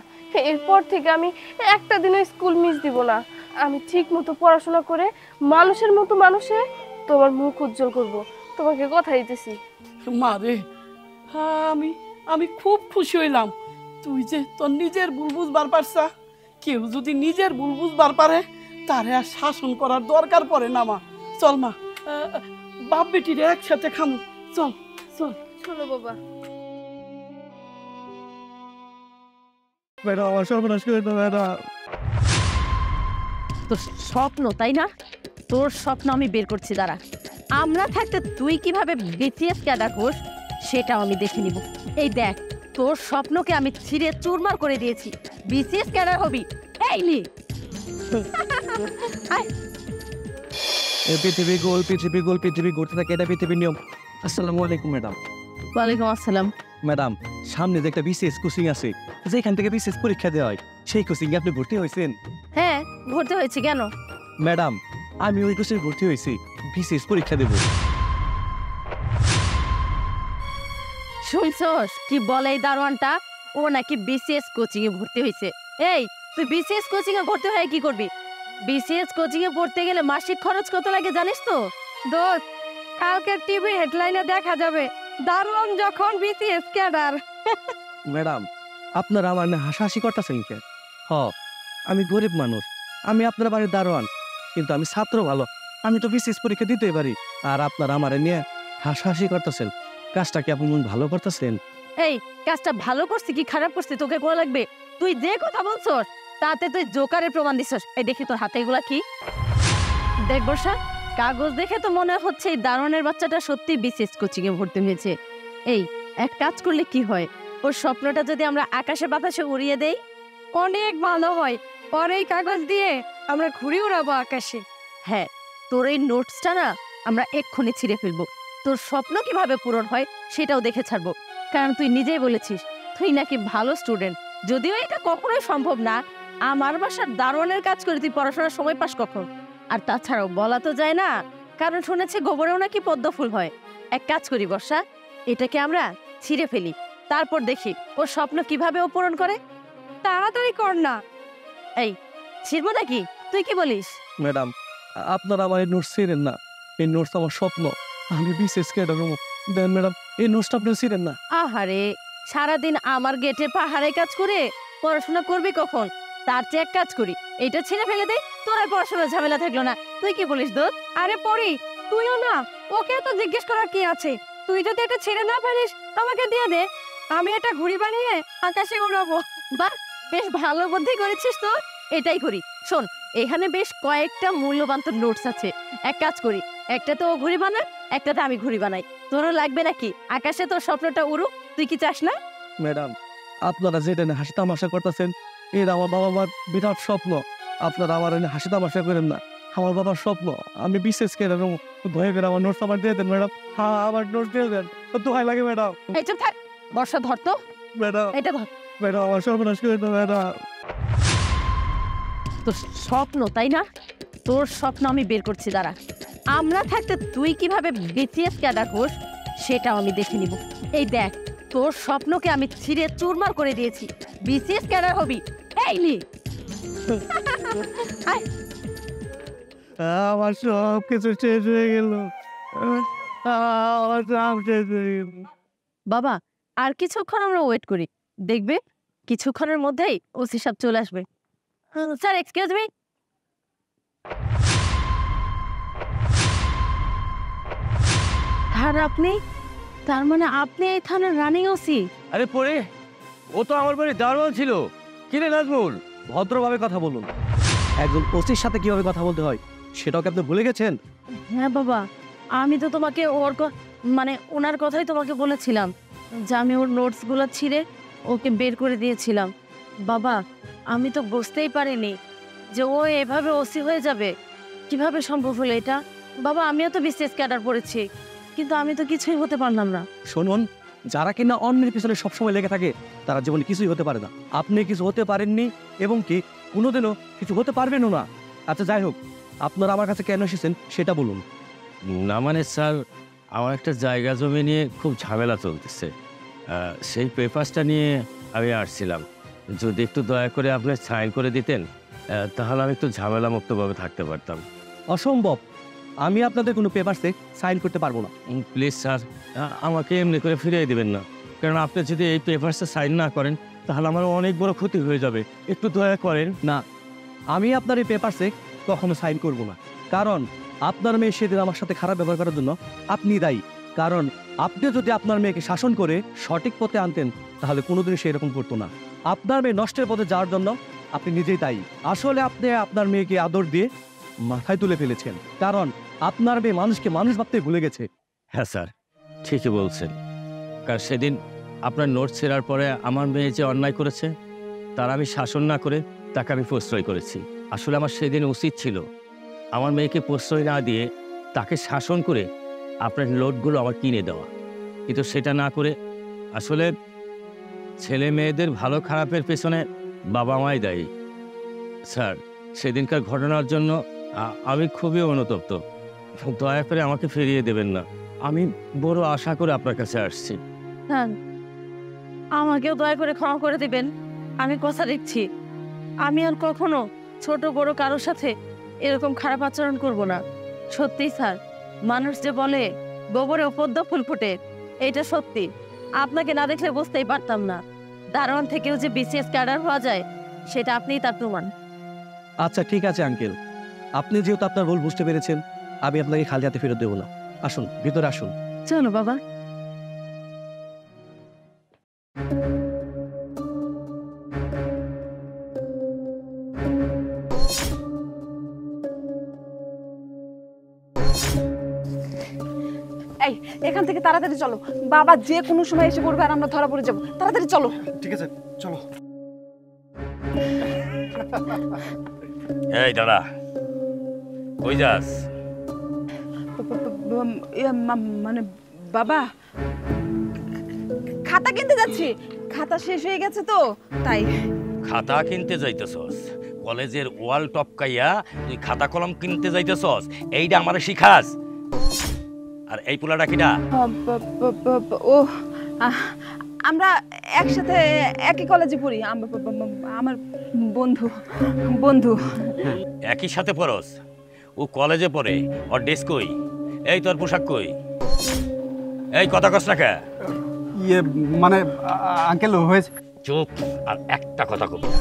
এরপর থেকে আমি একটা দিনও স্কুল মিস দিব না। আমি ঠিক মতো পড়াশোনা করে মানুষের মতো মানুষে তোমার মুখ উজ্জ্বল করব। তোমাকে কথা দিতেছি। মা রে, আমি আমি খুব খুশি হইলাম তুই যে তোর নিজের ভুল বুঝবার পারছা। কেউ যদি নিজের ভুল বুঝবার পারে তারে আর শাসন করার দরকার পড়ে না। মা চল মা, বাপ বেটিরে একসাথে খামু। চল চল। চলো বাবা। ম্যাডাম আমার সর্বনাশ করে দাও ম্যাডাম। তোর স্বপ্ন তাই না? তোর স্বপ্ন আমি বের করছি, দাঁড়া। আমরা থাকতে তুই কিভাবে বিসিএস ক্যাডার হোস সেটাও আমি দেখে নিব। এই দেখ, তোর স্বপ্নকে আমি ছিঁড়ে চুরমার করে দিয়েছি। বিসিএস ক্যাডার হবি। এই নি পৃথিবী গোল, পৃথিবী গোল, পৃথিবী ঘুরতে থাকে, এটা পৃথিবীর নিয়ম। আসসালামু আলাইকুম ম্যাডাম। ওয়ালাইকুম আসসালাম। ম্যাডাম, সামনে যে একটা বিসিএস কোচিং আছে, যেখান থেকে বিসিএস পরীক্ষা দেওয়া হয়, সেই কোচিং আপনি ভর্তি হয়েছেন? হ্যাঁ, ভর্তি হয়েছি। কেন? ম্যাডাম, আমি ওই কোচিং ভর্তি হয়েছি, বিসিএস পরীক্ষা দেব। শুনছস কি বলে এই দারোয়ানটা? ও নাকি বিসিএস কোচিং এ ভর্তি হয়েছে। এই, তুই বিসিএস কোচিং এ ভর্তি হয়ে কি করবি? বিসিএস কোচিং এ পড়তে গেলে মাসিক খরচ কত লাগে জানিস তো? দোস্ত, কালকে টিভি হেডলাইনে দেখা যাবে দারোয়ান যখন বিসিএস ক্যাডার। ম্যাডাম, আপনারা আমার না হাসাহাসি করতেছেন কেন? আমি গরিব মানুষ, আমি আপনার বাড়ির দারোয়ান, কিন্তু আমি ছাত্র ভালো, আমি তো বিসিএস পরীক্ষা দিতেই পারি। আর আপনারা আমার নিয়ে হাসাহাসি করতেছেন, কাজটা কি আপনি ভালো করতেছেন? এই, কাজটা ভালো করছি কি খারাপ করছি তোকে কোয়া লাগবে? তুই যে কথা বলছস তাতে তুই জোকারের প্রমাণ দিছস। এই দেখি তোর হাতে এগুলা কি? দেখ বর্ষা, কাগজ দেখে তো মনে হচ্ছে এই দারোয়ানের বাচ্চাটা সত্যি বিসিএস কোচিং এ ভর্তি হয়েছে। এই, এক কাজ করলে কি হয়, ওর স্বপ্নটা যদি আমরা আকাশে বাতাসে উড়িয়ে দেই, অনেক ভালো হয়। পরে এই কাগজ দিয়ে আমরা ঘুরে উড়াবো আকাশে। হ্যাঁ, তোর এই নোটসটা না আমরা এক্ষুনি ছিঁড়ে ফেলবো। তোর স্বপ্ন কিভাবে পূরণ হয় সেটাও দেখে ছাড়বো। কারণ তুই নিজেই বলেছিস তুই নাকি ভালো স্টুডেন্ট। যদিও এটা কখনোই সম্ভব না, আমার বাসার দারোয়ানের কাজ করে তুই পড়াশোনার সময় পাস কখন? আর তাছাড়াও বলা তো যায় না, কারণ শুনেছি গোবরেও নাকি পদ্ম ফুল হয়। এক কাজ করি বর্ষা, এটাকে আমরা ছিঁড়ে ফেলি, তারপর দেখি ওর স্বপ্ন কিভাবে ও পূরণ করে। তাড়াতাড়ি কর না। এই, ছিড়বো নাকি? তুই কি বলিস? ম্যাডাম, আপনারা আমার এই নোটস ছিলেন না, এই নোটস আমার স্বপ্ন, আমি বিসিএস ক্যাডার হবো। দেন ম্যাডাম, এই নোটসটা আপনি ছিলেন না। আহারে, সারাদিন আমার গেটে পাহাড়ে কাজ করে পড়াশোনা করবি কখন? তার চেয়ে এক কাজ করি, এইটা ছিঁড়ে ফেলে দে, তোর আর পড়াশোনার ঝামেলা থাকলো না। তুই কি বলিস দোস্ত? আরে পড়ি, তুইও না, ওকে তো জিজ্ঞেস করার কি আছে? তুই যদি এটা ছেড়ে না পারিস আমাকে দিয়ে দে, আমি এটা ঘুড়ি বানিয়ে আকাশে উড়াবো। বাহ, বেশ ভালো বুদ্ধি করেছিস তো। এটাই করি। শোন, এখানে বেশ কয়েকটা মূল্যবান তোর নোটস আছে। এক কাজ করি, একটা তো ও ঘুড়ি বানায়, একটাতে আমি ঘুড়ি বানাই। তোরও লাগবে নাকি? আকাশে তোর স্বপ্নটা উড়ুক, তুই কি চাস না? ম্যাডাম, আপনারা যেটা না হাসি তামাশা করতেছেন, এটা আমার বাবা মার বিরাট স্বপ্ন। আপনারা আমার এনে হাসি তামাশা করেন না, আমার বাবার স্বপ্ন আমি বিসিএস ক্যাডার হবো। দয়া করে আমার নোটস আমার দিয়ে দেন ম্যাডাম। হ্যাঁ, আমার নোটস দিয়ে দেন, দোহাই লাগে ম্যাডাম। এই চুপ থাক, বর্ষা ধর তো, ম্যাডাম, এটা ধর। ম্যাডাম আমার সর্বনাশ করে দাও ম্যাডাম। তোর স্বপ্ন তাই না? তোর স্বপ্ন আমি বের করছি, দাঁড়া। আমরা থাকতে তুই কিভাবে বিসিএস ক্যাডার হোস সেটাও আমি দেখে নিব। এই দেখ, তোর স্বপ্নকে আমি ছিঁড়ে চুরমার করে দিয়েছি। বিসিএস ক্যাডার হবি। এই নি আমার সব কিছু শেষ হয়ে গেল, আমার সব শেষ হয়ে গেল। বাবা, আর কিছুক্ষণ আমরা ওয়েট করি, দেখবে কিছুক্ষণের মধ্যেই ওসি সাহেব চলে আসবে। Sir, excuse me. আর আপনি, তার মানে আপনি এই থানার রানিং ওসি? আরে পরে, ও তো আমার বাড়ির দারোয়ান ছিল। কিরে নাজমুল, ভদ্রভাবে কথা বলুন। একজন ওসির সাথে কিভাবে কথা বলতে হয় সেটাও কি আপনি ভুলে গেছেন? হ্যাঁ বাবা, আমি তো তোমাকে মানে ওনার কথাই তোমাকে বলেছিলাম যে আমি ওর নোটসগুলো ছিঁড়ে ওকে বের করে দিয়েছিলাম। বাবা, আমি তো বুঝতেই পারিনি যে ও এভাবে ওসি হয়ে যাবে। কিভাবে সম্ভব হলো এটা? বাবা, আমিও তো বিসিএস ক্যাডার পড়েছি, কিন্তু আমি তো কিছুই হতে পারলাম না। শুনুন, যারা কিনা অন্যের পিছনে সবসময় লেগে থাকে তারা জীবনে কিছুই হতে পারে না। আপনি কিছু হতে পারেননি এবং কি কোনোদিনও কিছু হতে পারবেনও না। আচ্ছা, যাই হোক, আপনারা আমার কাছে কেন এসেছেন সেটা বলুন। না মানে স্যার, আমার একটা জায়গা জমি নিয়ে খুব ঝামেলা চলতেছে, সেই পেপারসটা নিয়ে আমি আসছিলাম। যদি একটু দয়া করে আপনি সাইন করে দিতেন তাহলে আমি একটু ঝামেলা মুক্তভাবে থাকতে পারতাম। অসম্ভব, আমি আপনাদের কোনো পেপারসে সাইন করতে পারবো না। প্লিজ স্যার, আমাকে এমনি করে ফিরিয়ে দেবেন না, কারণ আপনি যদি এই পেপারসে সাইন না করেন তাহলে আমার অনেক বড় ক্ষতি হয়ে যাবে। একটু দয়া করেন। না, আমি আপনার এই পেপারসে কখনো সাইন করব না, কারণ আপনার মেয়ে সেদিন আমার সাথে খারাপ ব্যবহার করার জন্য আপনি দায়ী। কারণ আপনি যদি আপনার মেয়েকে শাসন করে সঠিক পথে আনতেন তাহলে কোনোদিনই সে এরকম করতো না। আপনার মেয়ে নষ্টের পথে যাওয়ার জন্য আপনি নিজেই দায়ী। আসলে আপনি আপনার মেয়েকে আদর দিয়ে মাথায় তুলে ফেলেছেন, কারণ আপনার মেয়ে মানুষকে মানুষ ভাবতে ভুলে গেছে। হ্যাঁ স্যার, ঠিকই বলছেন। কারণ সেদিন আপনার নোট ছেড়ার পরে আমার মেয়ে যে অন্যায় করেছে তার আমি শাসন না করে তাকে আমি প্রশ্রয় করেছি। আসলে আমার সেদিন উচিত ছিল আমার মেয়েকে প্রশ্রয় না দিয়ে তাকে শাসন করে আপনার নোটগুলো আমার কিনে দেওয়া, কিন্তু সেটা না করে আসলে ছেলে মেয়েদের ভালো খারাপের পেছনে বাবা মাই দায়ী। স্যার, সেদিনকার ঘটনার জন্য আমি খুবই অনুতপ্ত। দয়া করে আমাকে ফিরিয়ে দেবেন না। আমি বড় আশা করে আপনার কাছে আসছি। হ্যাঁ, আমাকেও দয়া করে ক্ষমা করে দিবেন। আমি কথা দিচ্ছি, আমি আর কখনো ছোট বড় কারোর সাথে এরকম খারাপ আচরণ করব না। সত্যি স্যার, মানুষ যে বলে গোবরেও পদ্ম ফুল ফোটে, এটা সত্যি। আপনাকে না দেখলে বুঝতেই পারতাম না দারোয়ান থেকেও যে বিসিএস ক্যাডার হওয়া যায় সেটা আপনিই তার প্রমাণ। আচ্ছা ঠিক আছে আঙ্কেল, আপনি যেহেতু আপনার ভুল বুঝতে পেরেছেন, আমি আপনাকে খালি হাতে ফেরত দেবো না। আসুন ভিতরে আসুন। চলো বাবা। এই এখান থেকে তাড়াতাড়ি চলো, বাবা যে কোনো সময় এসে পড়বে আর আমরা ধরা পড়ে যাবো। তাড়াতাড়ি চলো। ঠিক আছে, চলো। এই দাদা, কই যাস? মানে বাবা, খাতা কিনতে যাচ্ছি। খাতা শেষ হয়ে গেছে তো তাই। খাতা কিনতে যাইতেছস? কলেজের ওয়াল টপকাইয়া তুই খাতা কলম কিনতে যাইতেছস? এইটা আমারে শিখাস? আর এই পোলাটা কিডা? ও আমরা একসাথে একই কলেজে পড়ি, আমার বন্ধু বন্ধু। একই সাথে পড়স? ও কলেজে পড়ে, ওর ড্রেস কই? এই তোর পোশাক কই? এই কথা কস না কে? ইয়ে মানে আঙ্কেল হয়েছে। চুপ, আর একটা কথা কবি না।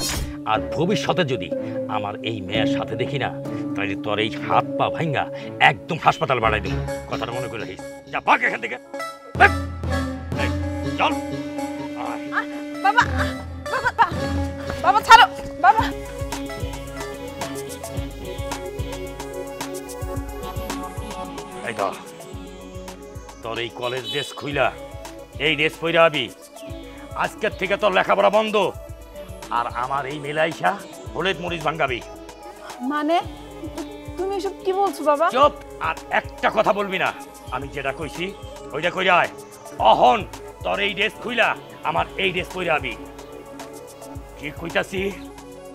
আর ভবিষ্যতে যদি আমার এই মেয়ের সাথে দেখি না, তাহলে তোর এই হাত পা ভাঙ্গা একদম হাসপাতাল বানাই দেব। কথাটা মনে করে রাখিস। যা ভাগ এখান থেকে। চল। বাবা বাবা বাবা ছাড়ো বাবা। এই তো তোর এই কলেজ ড্রেস খুইলা এই ড্রেস পরে আবি। আজকের থেকে তোর লেখাপড়া বন্ধ, আর আমার এই মেলাইসা হলুদ মরিচ ভাঙ্গাবি। মানে তুমি এসব কি বলছো বাবা? চুপ, আর একটা কথা বলবি না। আমি যেটা কইছি ওইটা কই যায়। অহন তোর এই ড্রেস খুইলা আমার এই ড্রেস পরে আবি। কি কইতাছি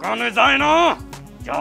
কানে যায় না? যা।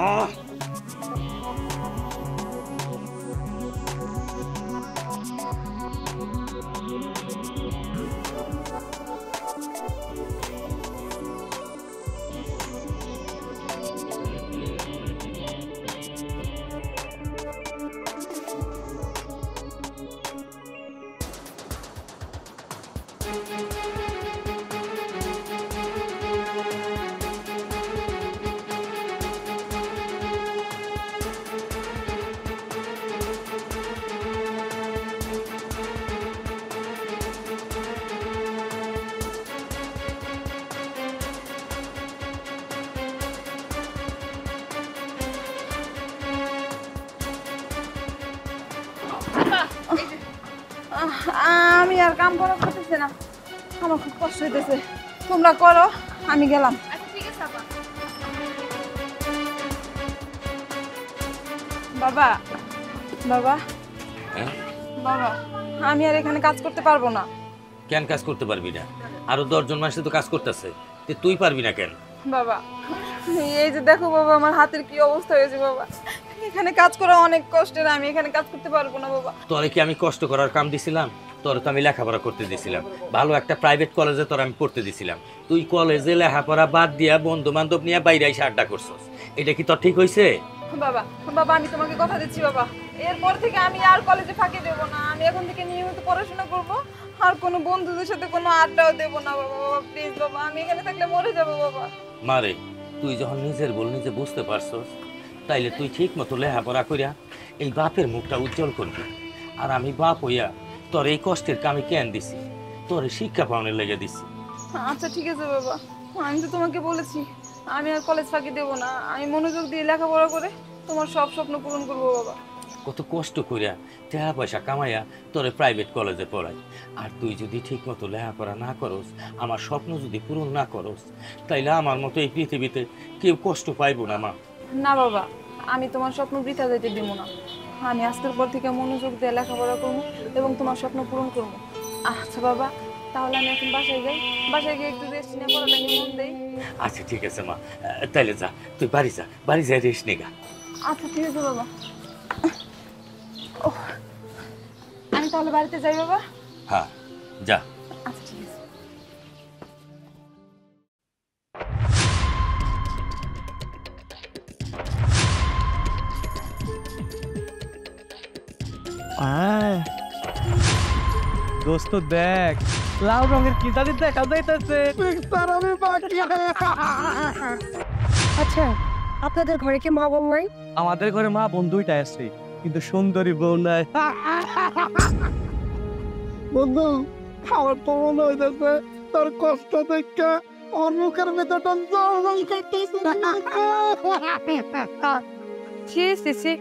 আমি আর কাম করা করতেছি না, আমার খুব কষ্ট হইতেছে। তোমরা করো, আমি গেলাম। বাবা বাবা বাবা, আমি আর এখানে কাজ করতে পারবো না। কেন কাজ করতে পারবি না? আরো 10 জন মানুষ তো কাজ করতেছে, তুই পারবি না কেন? বাবা এই যে দেখো বাবা, আমার হাতের কি অবস্থা হয়েছে বাবা। এখানে কাজ করা অনেক কষ্টের, আমি এখানে কাজ করতে পারবো না বাবা। তোরে কি আমি কষ্ট করার কাম দিছিলাম? তোর তো আমি লেখাপড়া করতে দিছিলাম, ভালো একটা প্রাইভেট কলেজে তোর আমি পড়তে দিছিলাম। তুই কলেজে লেখাপড়া বাদ দিয়া বন্ধু বান্ধব নিয়ে বাইরে এসে আড্ডা করছস, এটা কি তোর ঠিক হয়েছে? বাবা বাবা আমি তোমাকে কথা দিচ্ছি বাবা, এরপর থেকে আমি আর কলেজে ফাঁকি দেব না। আমি এখন থেকে নিয়মিত পড়াশোনা করব, আর কোনো বন্ধুদের সাথে কোনো আড্ডাও দেব না বাবা। বাবা প্লিজ বাবা, আমি এখানে থাকলে মরে যাব বাবা। মারে তুই যখন নিজের বল নিজে বুঝতে পারছস, তাইলে তুই ঠিক মতো লেখাপড়া করিয়া এই বাপের মুখটা উজ্জ্বল করবি। আর আমি বাপ হইয়া তোর এই কষ্টের কামি কেন দিছি, তোর শিক্ষা পাওয়ানোর লেগে দিছি। আচ্ছা ঠিক আছে বাবা, আমি তো তোমাকে বলেছি আমি আর কলেজ ফাঁকি দেব না। আমি মনোযোগ দিয়ে লেখাপড়া করে তোমার সব স্বপ্ন পূরণ করবো বাবা। কত কষ্ট করিয়া টাকা পয়সা কামাইয়া তোরে প্রাইভেট কলেজে পড়াই, আর তুই যদি ঠিক মতো লেখাপড়া না করস, আমার স্বপ্ন যদি পূরণ না করস, তাইলে আমার মতো এই পৃথিবীতে কেউ কষ্ট পাইবো না মা। না বাবা, আমি তোমার স্বপ্ন বৃথা যেতে দিব না। আমি আজকের পর থেকে মনোযোগ দিয়ে লেখাপড়া করবো এবং তোমার স্বপ্ন পূরণ করবো। আচ্ছা বাবা, তাহলে আমি এখন বাসায় যাই, বাসায় গিয়ে একটু রেস্ট নিয়ে পড়ালেখা মন দেই। আচ্ছা ঠিক আছে মা, তাইলে যা, তুই বাড়ি যা, বাড়ি যাই রেস্ট নিগা। আচ্ছা ঠিক আছে বাবা। আমি তাহলে বাড়িতে যাই বাবা। হ্যাঁ যা। আচ্ছা ঠিক আছে। দোস্ত দেখ, লাল রঙের কিতাবি দেখা যাইতেছে। আচ্ছা, আপনাদের ঘরে কি মা বোন নাই? আমাদের ঘরে মা বোন দুইটাই আছে, কিন্তু সুন্দরী বউ নাই। বন্ধু, আমার তো মনে হইতেছে তোর কষ্ট দেখে ওর মুখের ভেতরটা জল করতেছে।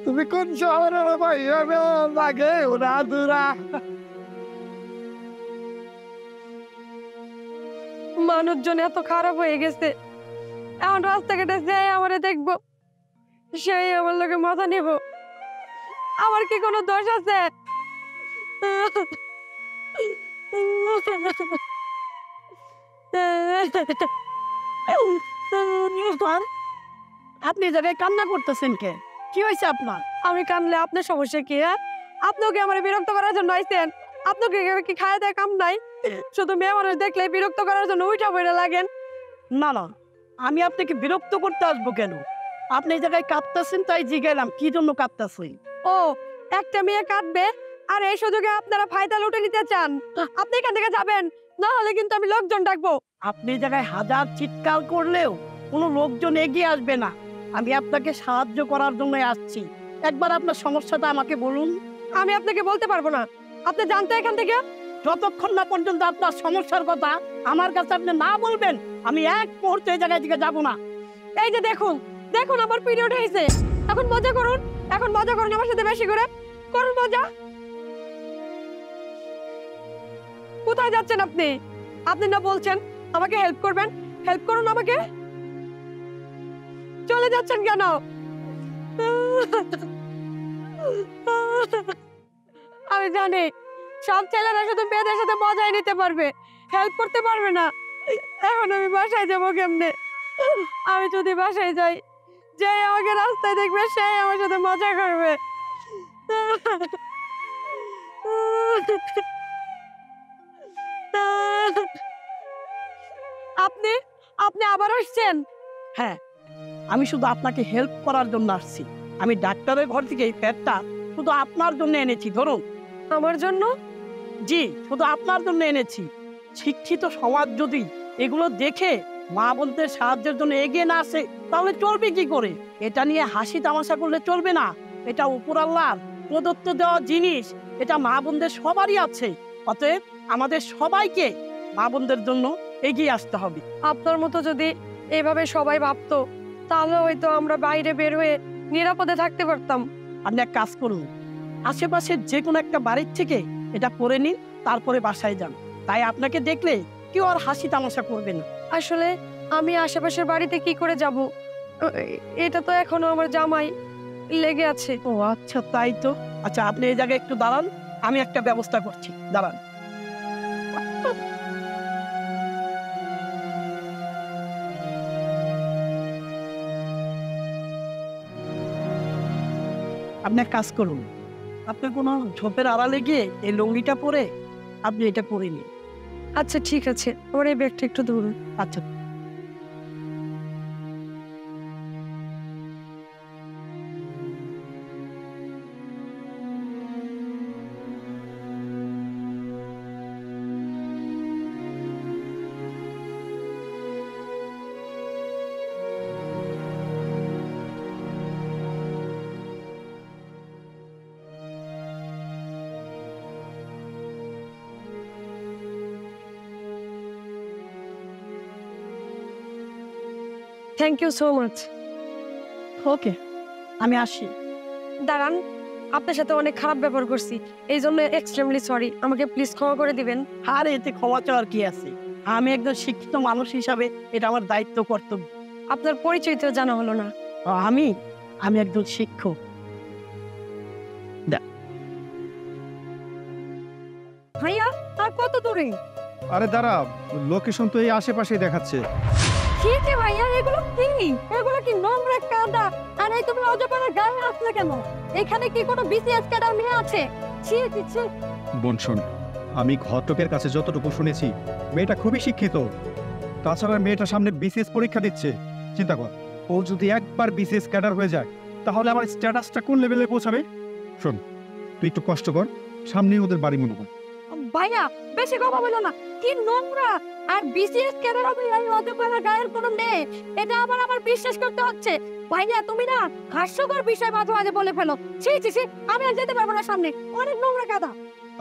তুমি কোন শহরের ভাই? লাগে ওরা দুরা। মানুষজন এত খারাপ হয়ে গেছে, এখন রাস্তাঘাটে যে আমারে দেখবো সেই আমার লোকে মাথা নেব। আমার কি কোনো দোষ আছে? আপনি জায়গায় কান্না করতেছেন কে? কি হয়েছে আপনার? আমি কানলে আপনার সমস্যা কি? হ্যাঁ, আপনাকে আমার বিরক্ত করার জন্য আইছেন? আপনাকে কি খাওয়া দেয় কাম নাই? শুধু মেয়ে মানুষ দেখলে বিরক্ত করার জন্য উইটা বইটা লাগেন। না না, আমি আপনাকে বিরক্ত করতে আসবো কেন? আপনি এই জায়গায় কাঁদতেছেন তাই জিজ্ঞাসলাম কি জন্য কাঁদতেছেন। ও, একটা মেয়ে কাঁদবে আর এই সুযোগে আপনারা ফায়দা লুটে নিতে চান। আপনি এখান থেকে যাবেন, না হলে কিন্তু আমি লোকজন ডাকবো। আপনি এই জায়গায় হাজার চিৎকার করলেও কোনো লোকজন এগিয়ে আসবে না। আমি আপনাকে সাহায্য করার জন্য আসছি। একবার আপনার সমস্যাটা আমাকে বলুন। আমি আপনাকে বলতে পারবো না, আপনি জানতে এখান থেকে। যতক্ষণ না পর্যন্ত আপনার সমস্যার কথা আমার কাছে আপনি না বলবেন, আমি এক মুহূর্তে এই জায়গায় থেকে যাবো না। এই যে দেখুন, দেখুন আমার পিরিয়ড হয়েছে, এখন মজা করুন, এখন মজা করুন আমার সাথে বেশি করে করুন মজা। কোথায় যাচ্ছেন আপনি? আপনি না বলছেন আমাকে হেল্প করবেন, হেল্প করুন আমাকে। চলে যাচ্ছেন কেন? আমি জানি সব ছেলেরা শুধু মেয়েদের সাথে মজাই নিতে পারবে, হেল্প করতে পারবে না। এখন আমি বাসায় যাবো কেমনে? আমি যদি বাসায় যাই, যে আমাকে রাস্তায় দেখবে সেই আমার সাথে মজা করবে। আপনি আপনি আবার আসছেন? হ্যাঁ, আমি শুধু আপনাকে হেল্প করার জন্য আসছি। আমি ডাক্তারের ঘর থেকে এই প্যাডটা শুধু আপনার জন্য এনেছি। ধরুন। আমার জন্য? জি, শুধু আপনার জন্য এনেছি। শিক্ষিত সমাজ যদি এগুলো দেখে মা বোনদের সাহায্যের জন্য এগিয়ে না আসে, তাহলে চলবে কি করে? এটা নিয়ে হাসি তামাশা করলে চলবে না। এটা উপর আল্লাহর প্রদত্ত দেওয়া জিনিস, এটা মা বোনদের সবারই আছে। অতএব আমাদের সবাইকে মা বোনদের জন্য এগিয়ে আসতে হবে। আপনার মতো যদি এভাবে সবাই ভাবতো, তাহলে হয়তো আমরা বাইরে বের হয়ে নিরাপদে থাকতে পারতাম। আপনি এক কাজ করুন, আশেপাশের যে কোনো একটা বাড়ির থেকে এটা করে নিন, তারপরে বাসায় যান। তাই আপনাকে দেখলে কেউ আর হাসি তামাশা করবে না। আসলে আমি আশেপাশের বাড়িতে কি করে যাব? এটা তো এখনো আমার জামাই লেগে আছে। ও আচ্ছা, তাই তো। আচ্ছা, আপনি এই জায়গায় একটু দাঁড়ান, আমি একটা ব্যবস্থা করছি। দাঁড়ান। আপনি এক কাজ করুন, আপনি কোনো ঝোপের আড়ালে গিয়ে এই লুঙ্গিটা পরে আপনি এটা পরে নিন। আচ্ছা ঠিক আছে, আমার এই ব্যাগটা একটু ধরুন। আচ্ছা। Thank you so much. Okay, আমি আসি। দাঁড়ান, আপনার সাথে অনেক খারাপ ব্যবহার করছি, এই জন্য এক্সট্রিমলি সরি। আমাকে প্লিজ ক্ষমা করে দিবেন। আর এতে ক্ষমা চাওয়ার কি আছে? আমি একজন শিক্ষিত মানুষ হিসাবে এটা আমার দায়িত্ব, কর্তব্য। আপনার পরিচয় তো জানা হলো না। আমি একজন শিক্ষক। ভাইয়া, আর কত দূরে? আরে দাঁড়া, লোকেশন তো এই আশেপাশেই দেখাচ্ছে। ঠিক আছে ভাইয়া, এগুলো কি নোংরা কাদা? আর এই তুমি অজপাড়ার গায়ে আসলে কেন? এখানে কি কোনো বিসিএস ক্যাডার মেয়ে আছে? ছি ছি ছি। বোন শোন, আমি ঘটকের কাছে যতটুকু শুনেছি মেয়েটা খুবই শিক্ষিত। তাছাড়া মেয়েটা সামনে বিসিএস পরীক্ষা দিচ্ছে। চিন্তা কর, ও যদি একবার বিসিএস ক্যাডার হয়ে যায় তাহলে আমার স্ট্যাটাসটা কোন লেভেলে পৌঁছাবে। শোন, তুই একটু কষ্ট কর, সামনেই ওদের বাড়ি মনে হয়। ভাইয়া বেশি কথা বলো না, কি নোংরা। আর বিসিএস ক্যাডার হবে এই অজপাড়ার গায়ের কোনো মেয়ে, এটা আমার বিশ্বাস করতে হচ্ছে। ভাইয়া তুমি না হাস্যকর বিষয় মাঝে মাঝে বলে ফেলো। ছি ছি ছি, আমি আর যেতে পারবো না সামনে, অনেক নোংরা কাদা।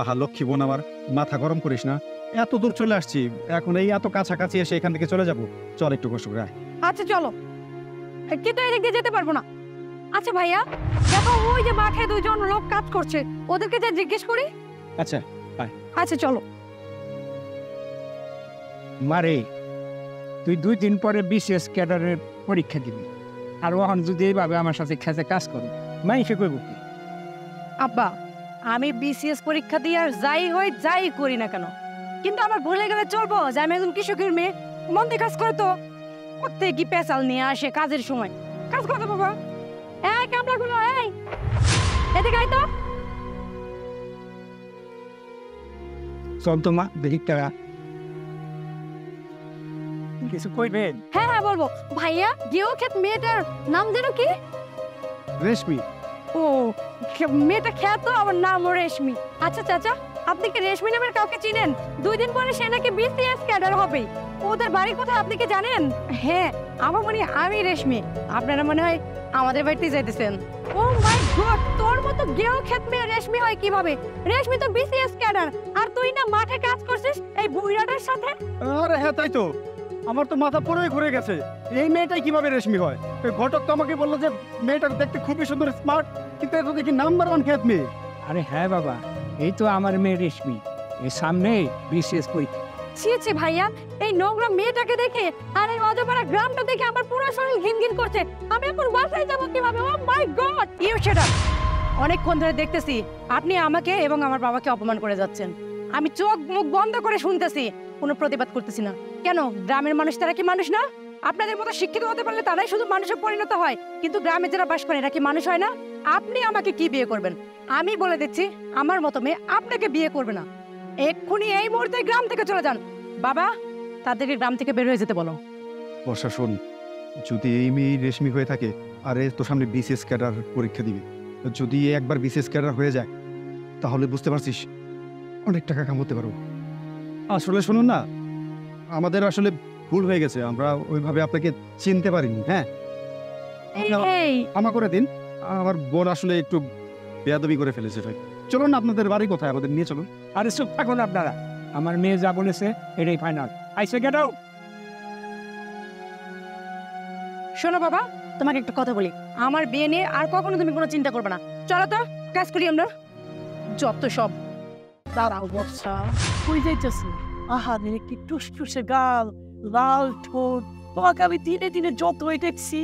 আহা লক্ষ্মী বোন আমার, মাথা গরম করিস না। এত দূর চলে আসছি, এখন এই এত কাছাকাছি এসে এখান থেকে চলে যাব? চল একটু কষ্ট করে আয়। আচ্ছা চলো, কিন্তু এদিক দিয়ে যেতে পারবো না। আচ্ছা ভাইয়া, দেখো ওই যে মাঠে দুইজন লোক কাজ করছে, ওদেরকে যা জিজ্ঞেস করি। আচ্ছা আয়। আচ্ছা চলো। মারে, তুই 2 দিন পরে বিসিএস ক্যাডারের পরীক্ষা দিবি, আর ওখানে যদি এইভাবে আমার সাথে খেতে কাজ করো, মাইসে কইব কি? আব্বা, আমি বিসিএস পরীক্ষা দিয়ে আর যাই করি না কেন, কিন্তু আমার ভুলে গেলে চলবো যে আমি একজন কৃষকের মেয়ে? মন দিয়ে কাজ করে তো, কোথায় কি পেশাল নিয়ে আসে কাজের সময়। কাজ করতে বাবা। এই কামলাগুলো, এই এদিকে আয় তো। চল তো মা, দেখি টাকা কিছু কইবেন? হ্যাঁ হ্যাঁ বলবো। ভাইয়া, গেওক্ষেত মেয়েটার নাম যেন কি? রেশমি। ও, মেয়েটা খ্যাত, আমার নামও রেশমি। আচ্ছা চাচা, আপনি কি রেশমি নামের কাউকে চিনেন? 2 দিন পরে সে নাকি বিসিএস ক্যাডার হবে। ওদের বাড়ি কোথায় আপনি কি জানেন? হ্যাঁ, আমার মনে হয় আমি রেশমি। আপনারা মনে হয় আমাদের বাড়িতে যাইতেছেন। ও মাই গড, তোর মতো গেওক্ষেত মেয়ে রেশমি হয় কিভাবে? রেশমি তো বিসিএস ক্যাডার, আর তুই না মাঠে কাজ করছিস এই বুইড়াটার সাথে। আরে হ্যাঁ, তাই তো, আমার তো মাথা পুরোই ঘুরে গেছে। এই মেয়েটাই কিভাবে রেশমি হয়? ঘটক তো আমাকে বললো যে মেয়েটা দেখতে খুবই সুন্দর, স্মার্ট, কিন্তু এটা দেখি নাম্বার 1 খ্যাত মেয়ে। আরে হ্যাঁ বাবা, এই তো আমার মেয়ে রেশমি, এই সামনে বিসিএস পরীক্ষা। ছি ছি ভাইয়া, এই নোংরা মেয়েটাকে দেখে আর এই অজপাড়া গ্রামটা দেখে আমার পুরো শরীর ঘিনঘিন করছে। আমি এখন বাসায় যাবো কিভাবে? Oh my god! You shut up. অনেকক্ষণ ধরে দেখতেছি আপনি আমাকে এবং আমার বাবাকে অপমান করে যাচ্ছেন। আমি চোখ মুখ বন্ধ করে শুনতেছি, কোনো প্রতিবাদ করতেছি না। কেন, গ্রামের মানুষ তারা কি মানুষ না? আপনাদের মতো শিক্ষিত হতে পারলে তারাই শুধু মানুষে পরিণত হয়, কিন্তু গ্রামে যারা বাস করে এরা কি মানুষ হয় না? আপনি আমাকে কি বিয়ে করবেন? আমি বলে দিচ্ছি, আমার মতো মেয়ে আপনাকে বিয়ে করবে না। এক্ষুনি এই মুহূর্তে গ্রাম থেকে চলে যান। বাবা, তাদেরকে গ্রাম থেকে বের হয়ে যেতে বলো। বর্ষা শোন, যদি এই মেয়ে রেশমি হয়ে থাকে আর এর তো সামনে বিসিএস ক্যাডার পরীক্ষা দিবে, যদি একবার বিসিএস ক্যাডার হয়ে যায় তাহলে বুঝতে পারছিস অনেক টাকা কামাতে পারবো। আসলে শুনুন না, আমাদের আসলে ভুল হয়ে গেছে, আমরা ওইভাবে আপনাকে চিনতে পারিনি। হ্যাঁ, ক্ষমা করে দিন, আমার বোন আসলে একটু বেয়াদবি করে ফেলেছে। ভাই চলুন, আপনাদের বাড়ি কোথায়, আমাদের নিয়ে চলুন। আরে চুপ থাকুন আপনারা, আমার মেয়ে যা বলেছে এটাই ফাইনাল। আইসে গেট আউট। শোনো বাবা, তোমাকে একটা কথা বলি, আমার বিয়ে নিয়ে আর কখনো তুমি কোনো চিন্তা করবে না। চলো তো কাজ করি আমরা। যত সব। দাঁড়াও বর্ষা, কই যাইতেছি? আহারে কি টুসটুসে গাল, লাল ঠোঁট, তোমাকে আমি দিনে দিনে যতই দেখছি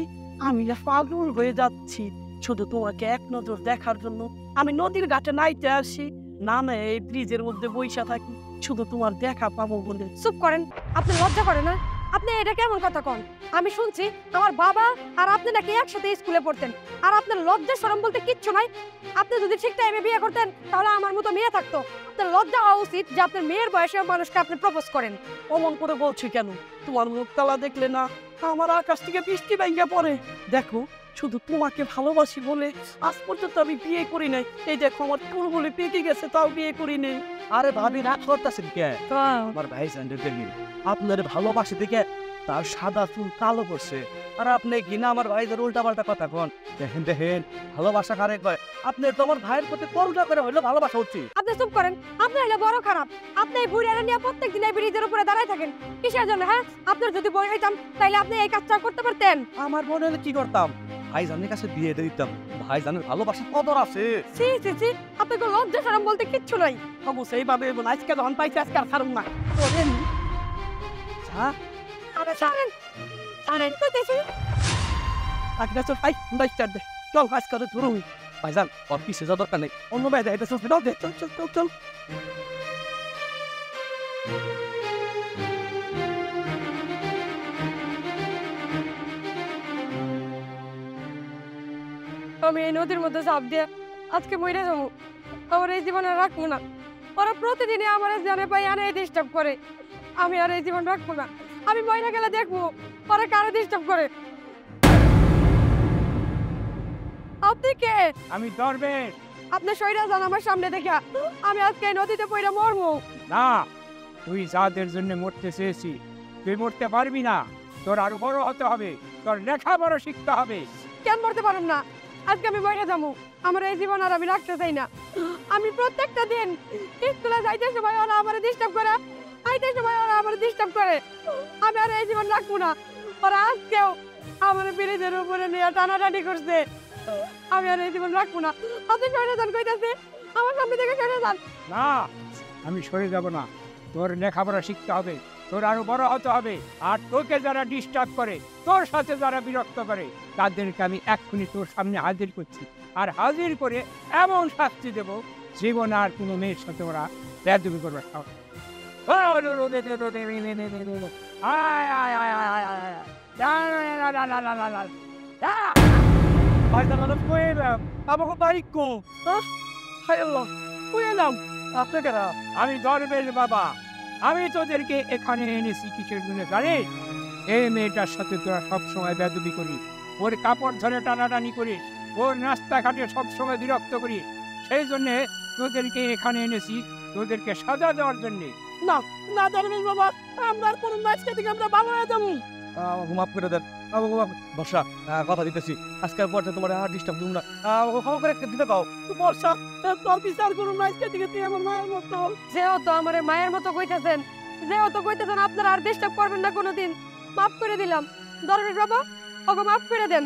আমি না পাগল হয়ে যাচ্ছি। শুধু তোমাকে এক নজর দেখার জন্য আমি নদীর ঘাটে নাইতে আসি, না না এই ব্রিজের মধ্যে বইসা থাকি শুধু তোমার দেখা পাবো বলে। চুপ করেন, আপনি লজ্জা করে না? আপনি এটা কেমন কথা কন? আমি শুনছি আমার বাবা আর আপনি নাকি একসাথে স্কুলে পড়তেন, আর আপনার লজ্জা শরম বলতে কিচ্ছু নাই। আপনি যদি ঠিক টাইমে বিয়ে করতেন তাহলে আমার মতো মেয়ে থাকতো। আপনার লজ্জা হওয়া উচিত যে আপনার মেয়ের বয়সে মানুষকে আপনি প্রপোজ করেন। অমন করে বলছি কেন? তোমার মুখতলা দেখলে না আমার আকাশ থেকে বৃষ্টি ভাঙা পড়ে। দেখো, শুধু তোমাকে ভালোবাসি বলে আজ পর্যন্ত আমি বিয়ে করি নাই। এই দেখো আমার টুল বলে পেকে গেছে, তাও বিয়ে করি নাই। আরে ভাবি রাগ করতেছেন কে? আমার ভাই আপনার ভালোবাসে দেখে তার সাদা চুল কালো করছে, আর আপনি কিনা আমার ভাইদের উল্টা পাল্টা কথা কন। দেখেন দেখেন, ভালোবাসা কারে কয়? আপনি তো আমার ভাইয়ের প্রতি করুণা করে হইলো ভালোবাসা হচ্ছে। আপনি চুপ করেন, আপনি হইলে বড় খারাপ। আপনি এই বুড়িয়ারে নিয়ে প্রত্যেকদিন এই ব্রিজের উপরে দাঁড়ায় থাকেন কিসের জন্য? হ্যাঁ, আপনার যদি বই হইতাম তাইলে আপনি এই কাজটা করতে পারতেন। আমার মনে হলে কি করতাম? ভাইজানের কাছে বিয়ে দিয়ে দিতাম। ভাইজানের ভালোবাসা কদর আছে। সি সি সি, আপনি কোনো লজ্জা শরম বলতে কিচ্ছু নাই। অবশ্যই এইভাবে আজকে ধন পাইছে, আজকে আর ছাড়ুন না। আরে ছাড়েন ছাড়েন কইতেছি। আজকে চল ভাই, বাইস্টার দে, চল আজকে তো ধরুন। ভাইজান ওর পিছে যাওয়ার দরকার নেই, অন্য ভাই এটা চল দাও দে, চল চল চল চল। আমি এই নদীর মধ্যে ঝাঁপ দিয়ে আজকে মরে যাবো। আমার এই জীবনে রাখবো না। ওরা প্রতিদিনই আমার জানে পাই আনে ডিস্টার্ব করে। আমি আর এই জীবন রাখবো না। আমি মহিলা গেলে দেখবো ওরা কারে ডিস্টার্ব করে। আপনি কে? আমি দরবেশ। আপনি সইরা যান আমার সামনে দেখা। আমি আজকে এই নদীতে পড়ে মরবো না, তুই যাদের জন্য মরতে চেয়েছি তুই মরতে পারবি না। তোর আরো বড় হতে হবে, তোর লেখাপড়া শিখতে হবে। কেন মরতে পারেন না? আজকে আমি মরে যাবো। আমার এই জীবন আর আমি রাখতে চাই না। আমি প্রত্যেকটা দিন স্কুলে যাইতে সময় ওরা আমার ডিস্টার্ব করে, আইতে সময় ওরা আমার ডিস্টার্ব করে। আমি আর এই জীবন রাখবো না। ওরা আজকেও আমার ব্রিজের উপরে নিয়ে টানাটানি করছে। আমি আর এই জীবন রাখবো না। আপনি সরে যান কইতাছে, আমার সামনে থেকে সরে যান। না, আমি সরে যাব না। তোর লেখাপড়া শিখতে হবে, তোর আরো বড় হতে হবে। আর তোকে যারা ডিস্টার্ব করে, তোর সাথে যারা বিরক্ত করে, তাদেরকে আমি এক্ষুনি তোর সামনে হাজির করছি। আর হাজির করে এমন শাস্তি দেব, জীবনে আর কোনো মেয়ের সাথে ওরা বেয়াদবি করবে। আমি দরবেশ বাবা, আমি তোদেরকে এখানে এনেছি কিসের জন্য জানিস? এই মেয়েটার সাথে তোরা সবসময় বেয়াদবি করিস, ওর কাপড় ধরে টানাটানি করিস, ওর রাস্তাঘাটে সবসময় বিরক্ত করিস। সেই জন্যে তোদেরকে এখানে এনেছি, তোদেরকে সাজা দেওয়ার জন্যে। না না দরবেশ বাবা, আমরা আর কোনো ম্যাচকে থেকে আমরা ভালো হয়ে যাবো। মাফ করে দেন বর্ষা, কথা দিতেছি আজকের পর তোমার আর ডিস্টার্ব দিব না। ক্ষমা করে দিতে পাও বর্ষা, তোর বিচার করুন না আজকে থেকে, তুই আমার মায়ের মতো। যেহেতু আমার মায়ের মতো কইতেছেন, যেহেতু কইতেছেন আপনারা আর ডিস্টার্ব করবেন না কোনোদিন, মাফ করে দিলাম। দরবেশ বাবা, ওকে মাফ করে দেন।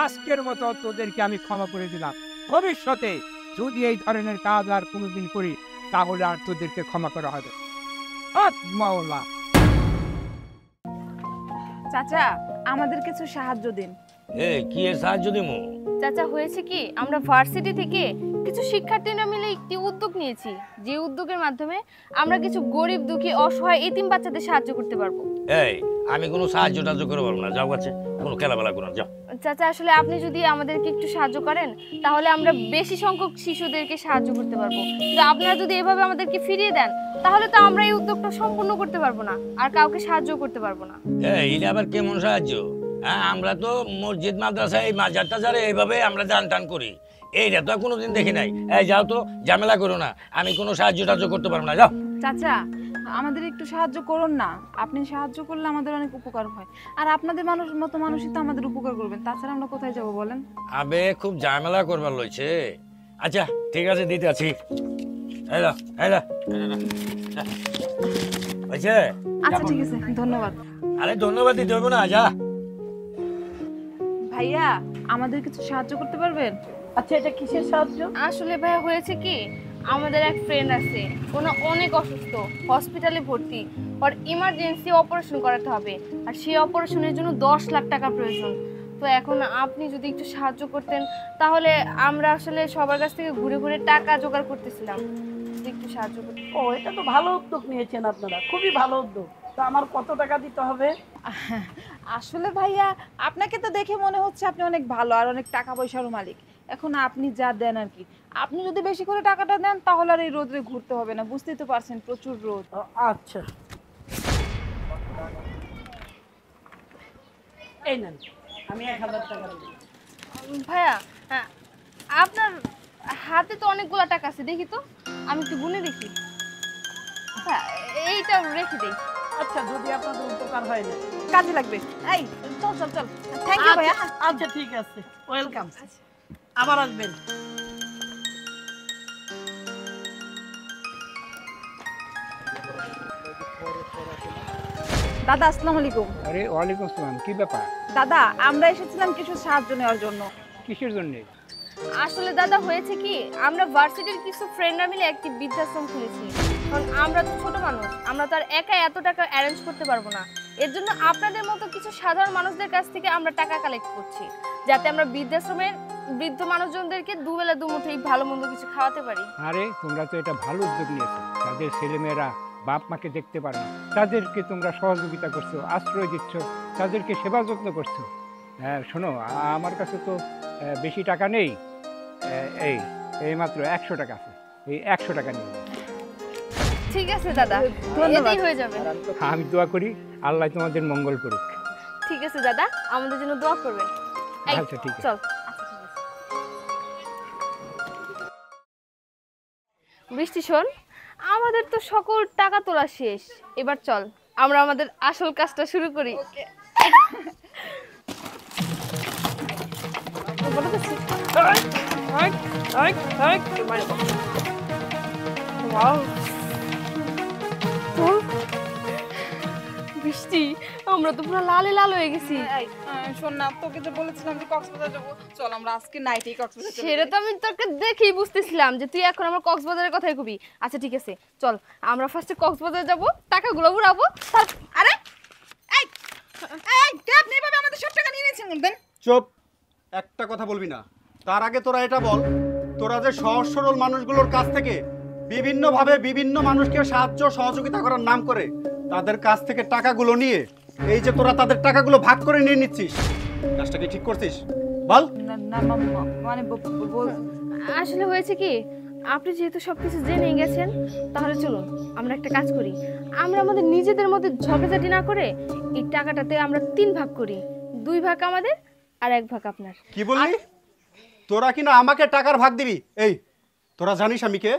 আজকের মতো তোদেরকে আমি ক্ষমা করে দিলাম। ভবিষ্যতে যদি এই ধরনের কাজ আর কোনোদিন করি, তাহলে আর তোদেরকে ক্ষমা করা হবে। মাওলা, চাচা আমাদের কিছু সাহায্য দিন। কি এর সাহায্য দিমু? চাচা, হয়েছে কি, আমরা ভার্সিটি থেকে কিছু শিক্ষার্থীরা মিলে একটি উদ্যোগ নিয়েছি, যে উদ্যোগের মাধ্যমে আমরা কিছু গরিব দুঃখী অসহায় এতিম বাচ্চাদের সাহায্য করতে পারবো। আমি কোনো সাহায্য টাহায্য করতে পারবো না, যাও কাছে কোনো খেলাবেলা করো যাও। চাচা, আসলে আপনি যদি আমাদেরকে একটু সাহায্য করেন, তাহলে আমরা বেশি সংখ্যক শিশুদেরকে সাহায্য করতে পারবো। কিন্তু আপনারা যদি এভাবে আমাদেরকে ফিরিয়ে দেন, তাহলে তো আমরা এই উদ্যোগটা সম্পূর্ণ করতে পারবো না, আর কাউকে সাহায্য করতে পারবো না। এটা আবার কেমন সাহায্য? হ্যাঁ, আমরা তো মসজিদ মাদ্রাসায় মাজার টাজারে এইভাবে আমরা দান টান করি, এইটা তো কোনোদিন দেখি নাই। যাও তো, ঝামেলা করো না, আমি কোনো সাহায্য টাহায্য করতে পারবো না, যাও। চাচা, আমাদের একটু সাহায্য করুন না। আপনি সাহায্য করলে আমাদের অনেক উপকার হয়, আর আপনাদের মতো মানুষই তো আমাদের উপকার করবেন। তাছাড়া আমরা কোথায় যাব বলেন? আবে খুব ঝামেলা করবার লইছে। আচ্ছা ঠিক আছে, দিতে আছি। আচ্ছা ঠিক আছে, ধন্যবাদ। আরে ধন্যবাদ দিতে হবে না, যা। ভাইয়া, আমাদের কিছু সাহায্য করতে পারবেন? আচ্ছা, এটা কিসের সাহায্য? আসলে ভাইয়া হয়েছে কি, আমাদের এক ফ্রেন্ড আছে, ওনা অনেক অসুস্থ, হসপিটালে ভর্তি, ওর ইমার্জেন্সি অপারেশন করাতে হবে, আর সেই অপারেশনের জন্য 10 লাখ টাকা প্রয়োজন। তো এখন আপনি যদি একটু সাহায্য করতেন, তাহলে আমরা আসলে সবার কাছ থেকে ঘুরে ঘুরে টাকা জোগাড় করতেছিলাম, যদি একটু সাহায্য করতেন। ও, এটা তো ভালো উদ্যোগ নিয়েছেন আপনারা, খুবই ভালো উদ্যোগ। তো আমার কত টাকা দিতে হবে? আসলে ভাইয়া, আপনাকে তো দেখে মনে হচ্ছে আপনি অনেক ভালো আর অনেক টাকা পয়সার মালিক। এখন আপনি যা দেন আর কি, আপনি যদি বেশি করে টাকাটা দেন, তাহলে আর এই রোদে ঘুরতে হবে না। বুঝতেই তো পারছেন, প্রচুর রোদ। আচ্ছা, এই নেন, আমি 1000 টাকা দিই। ভাইয়া, আপনার হাতে তো অনেকগুলো টাকা আছে, দেখি তো, আমি একটু গুনে দেখি। এইটা রেখে দেই। আচ্ছা যদি আপনাদের উপকার হয় না কাজে লাগবে। এই চল চল চল। থ্যাংক ইউ ভাইয়া। আচ্ছা ঠিক আছে, ওয়েলকাম, আবার আসবেন। দাদা আসসালামু আলাইকুম। আরে ওয়ালাইকুম আসসালাম, কি ব্যাপার? দাদা আমরা এসেছিলাম কিছু সাহায্য নেওয়ার জন্য। কিসের জন্য? আসলে দাদা হয়েছে কি, আমরা ভার্সিটির কিছু ফ্রেন্ডরা মিলে একটি বৃদ্ধাশ্রম খুলেছি। কারণ আমরা তো ছোট মানুষ, আমরা তো আর একা এত টাকা অ্যারেঞ্জ করতে পারবো না। এর জন্য আপনাদের মতো কিছু সাধারণ মানুষদের কাছ থেকে আমরা টাকা কালেক্ট করছি, যাতে আমরা বৃদ্ধাশ্রমের বৃদ্ধ মানুষজনদেরকে দুবেলা দুমুঠোই ভালো মন্দ কিছু খাওয়াতে পারি। আরে তোমরা তো এটা ভালো উদ্যোগ নিয়েছো। তাদের ছেলেমেয়েরা বাপ মাকে দেখতে পারে না, তাদেরকে তোমরা সহযোগিতা করছো, আশ্রয় দিচ্ছ, তাদেরকে সেবা যত্ন করছো। হ্যাঁ শোনো, আমার কাছে তো বেশি টাকা নেই, এই মাত্র 100 টাকা আছে, এই 100 টাকা নিয়ে। ঠিক আছে দাদা, এতেই হয়ে যাবে। আমি দোয়া করি আল্লাহ তোমাদের মঙ্গল করুক। ঠিক আছে দাদা, আমাদের জন্য দোয়া করবেন। এই, আচ্ছা ঠিক আছে, চল। বৃষ্টি শোন, আমাদের তো সকল টাকা তোলা শেষ, এবার চল আমরা আমাদের আসল কাজটা শুরু করি। বৃষ্টি, আমরা তো পুরো লালে লাল হয়ে গেছি। শোন না, তোকে যে বলেছিলাম যে কক্সবাজার যাবো, চল আমরা আজকে নাইটেই কক্সবাজার চলে যাই। সেটা তো আমি তোকে দেখেই বুঝতেছিলাম যে তুই এখন আমার কক্সবাজারের কথাই কবি। আচ্ছা ঠিক আছে, চল আমরা ফার্স্টে কক্সবাজার যাব, টাকাগুলো উড়াবো। আরে এই এই কে আপনি এভাবে আমাদের সব টাকা নিয়ে নিয়েছেন? দেন। চুপ, একটা কথা বলবি না। তার আগে তোরা এটা বল, তোরা যে সহজ সরল মানুষগুলোর কাছ থেকে বিভিন্নভাবে বিভিন্ন মানুষকে সাহায্য সহযোগিতা করার নাম করে তাদের কাছ থেকে টাকাগুলো নিয়ে এই যে তোরা তাদের টাকাগুলো ভাগ করে নিয়ে নিচ্ছিস, কাজটা কি ঠিক করছিস? বল। না মানে আসলে হয়েছে কি, আপনি যেহেতু সবকিছু জেনে গেছেন, তাহলে চলুন আমরা একটা কাজ করি। আমরা আমাদের নিজেদের মধ্যে ঝগড়াঝাটি না করে এই টাকাটাতে আমরা 3 ভাগ করি, 2 ভাগ আমাদের আর 1 ভাগ আপনার। কি বললি? তোরা কিনা আমাকে টাকার ভাগ দিবি? এই তোরা জানিস আমি কে?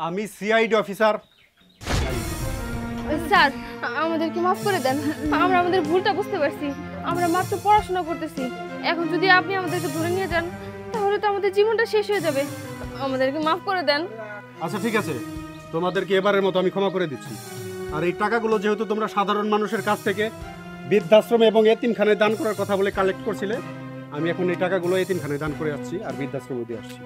আমি সিআইডি অফিসার। স্যার আমাদেরকে মাফ করে দেন, আমরা আমাদের ভুলটা বুঝতে পারছি। আমরা মাত্র পড়াশোনা করতেছি, এখন যদি আপনি আমাদেরকে ধরে নিয়ে যান তাহলে তো আমাদের জীবনটা শেষ হয়ে যাবে। আমাদেরকে মাফ করে দেন। আচ্ছা ঠিক আছে, তোমাদেরকে এবারের মতো আমি ক্ষমা করে দিচ্ছি। আর এই টাকাগুলো যেহেতু তোমরা সাধারণ মানুষের কাছ থেকে বৃদ্ধাশ্রমে এবং এতিমখানায় দান করার কথা বলে কালেক্ট করছিলে, আমি এখন এই টাকাগুলো এতিমখানায় দান করে আসছি আর বৃদ্ধাশ্রমে দিয়ে আসছি।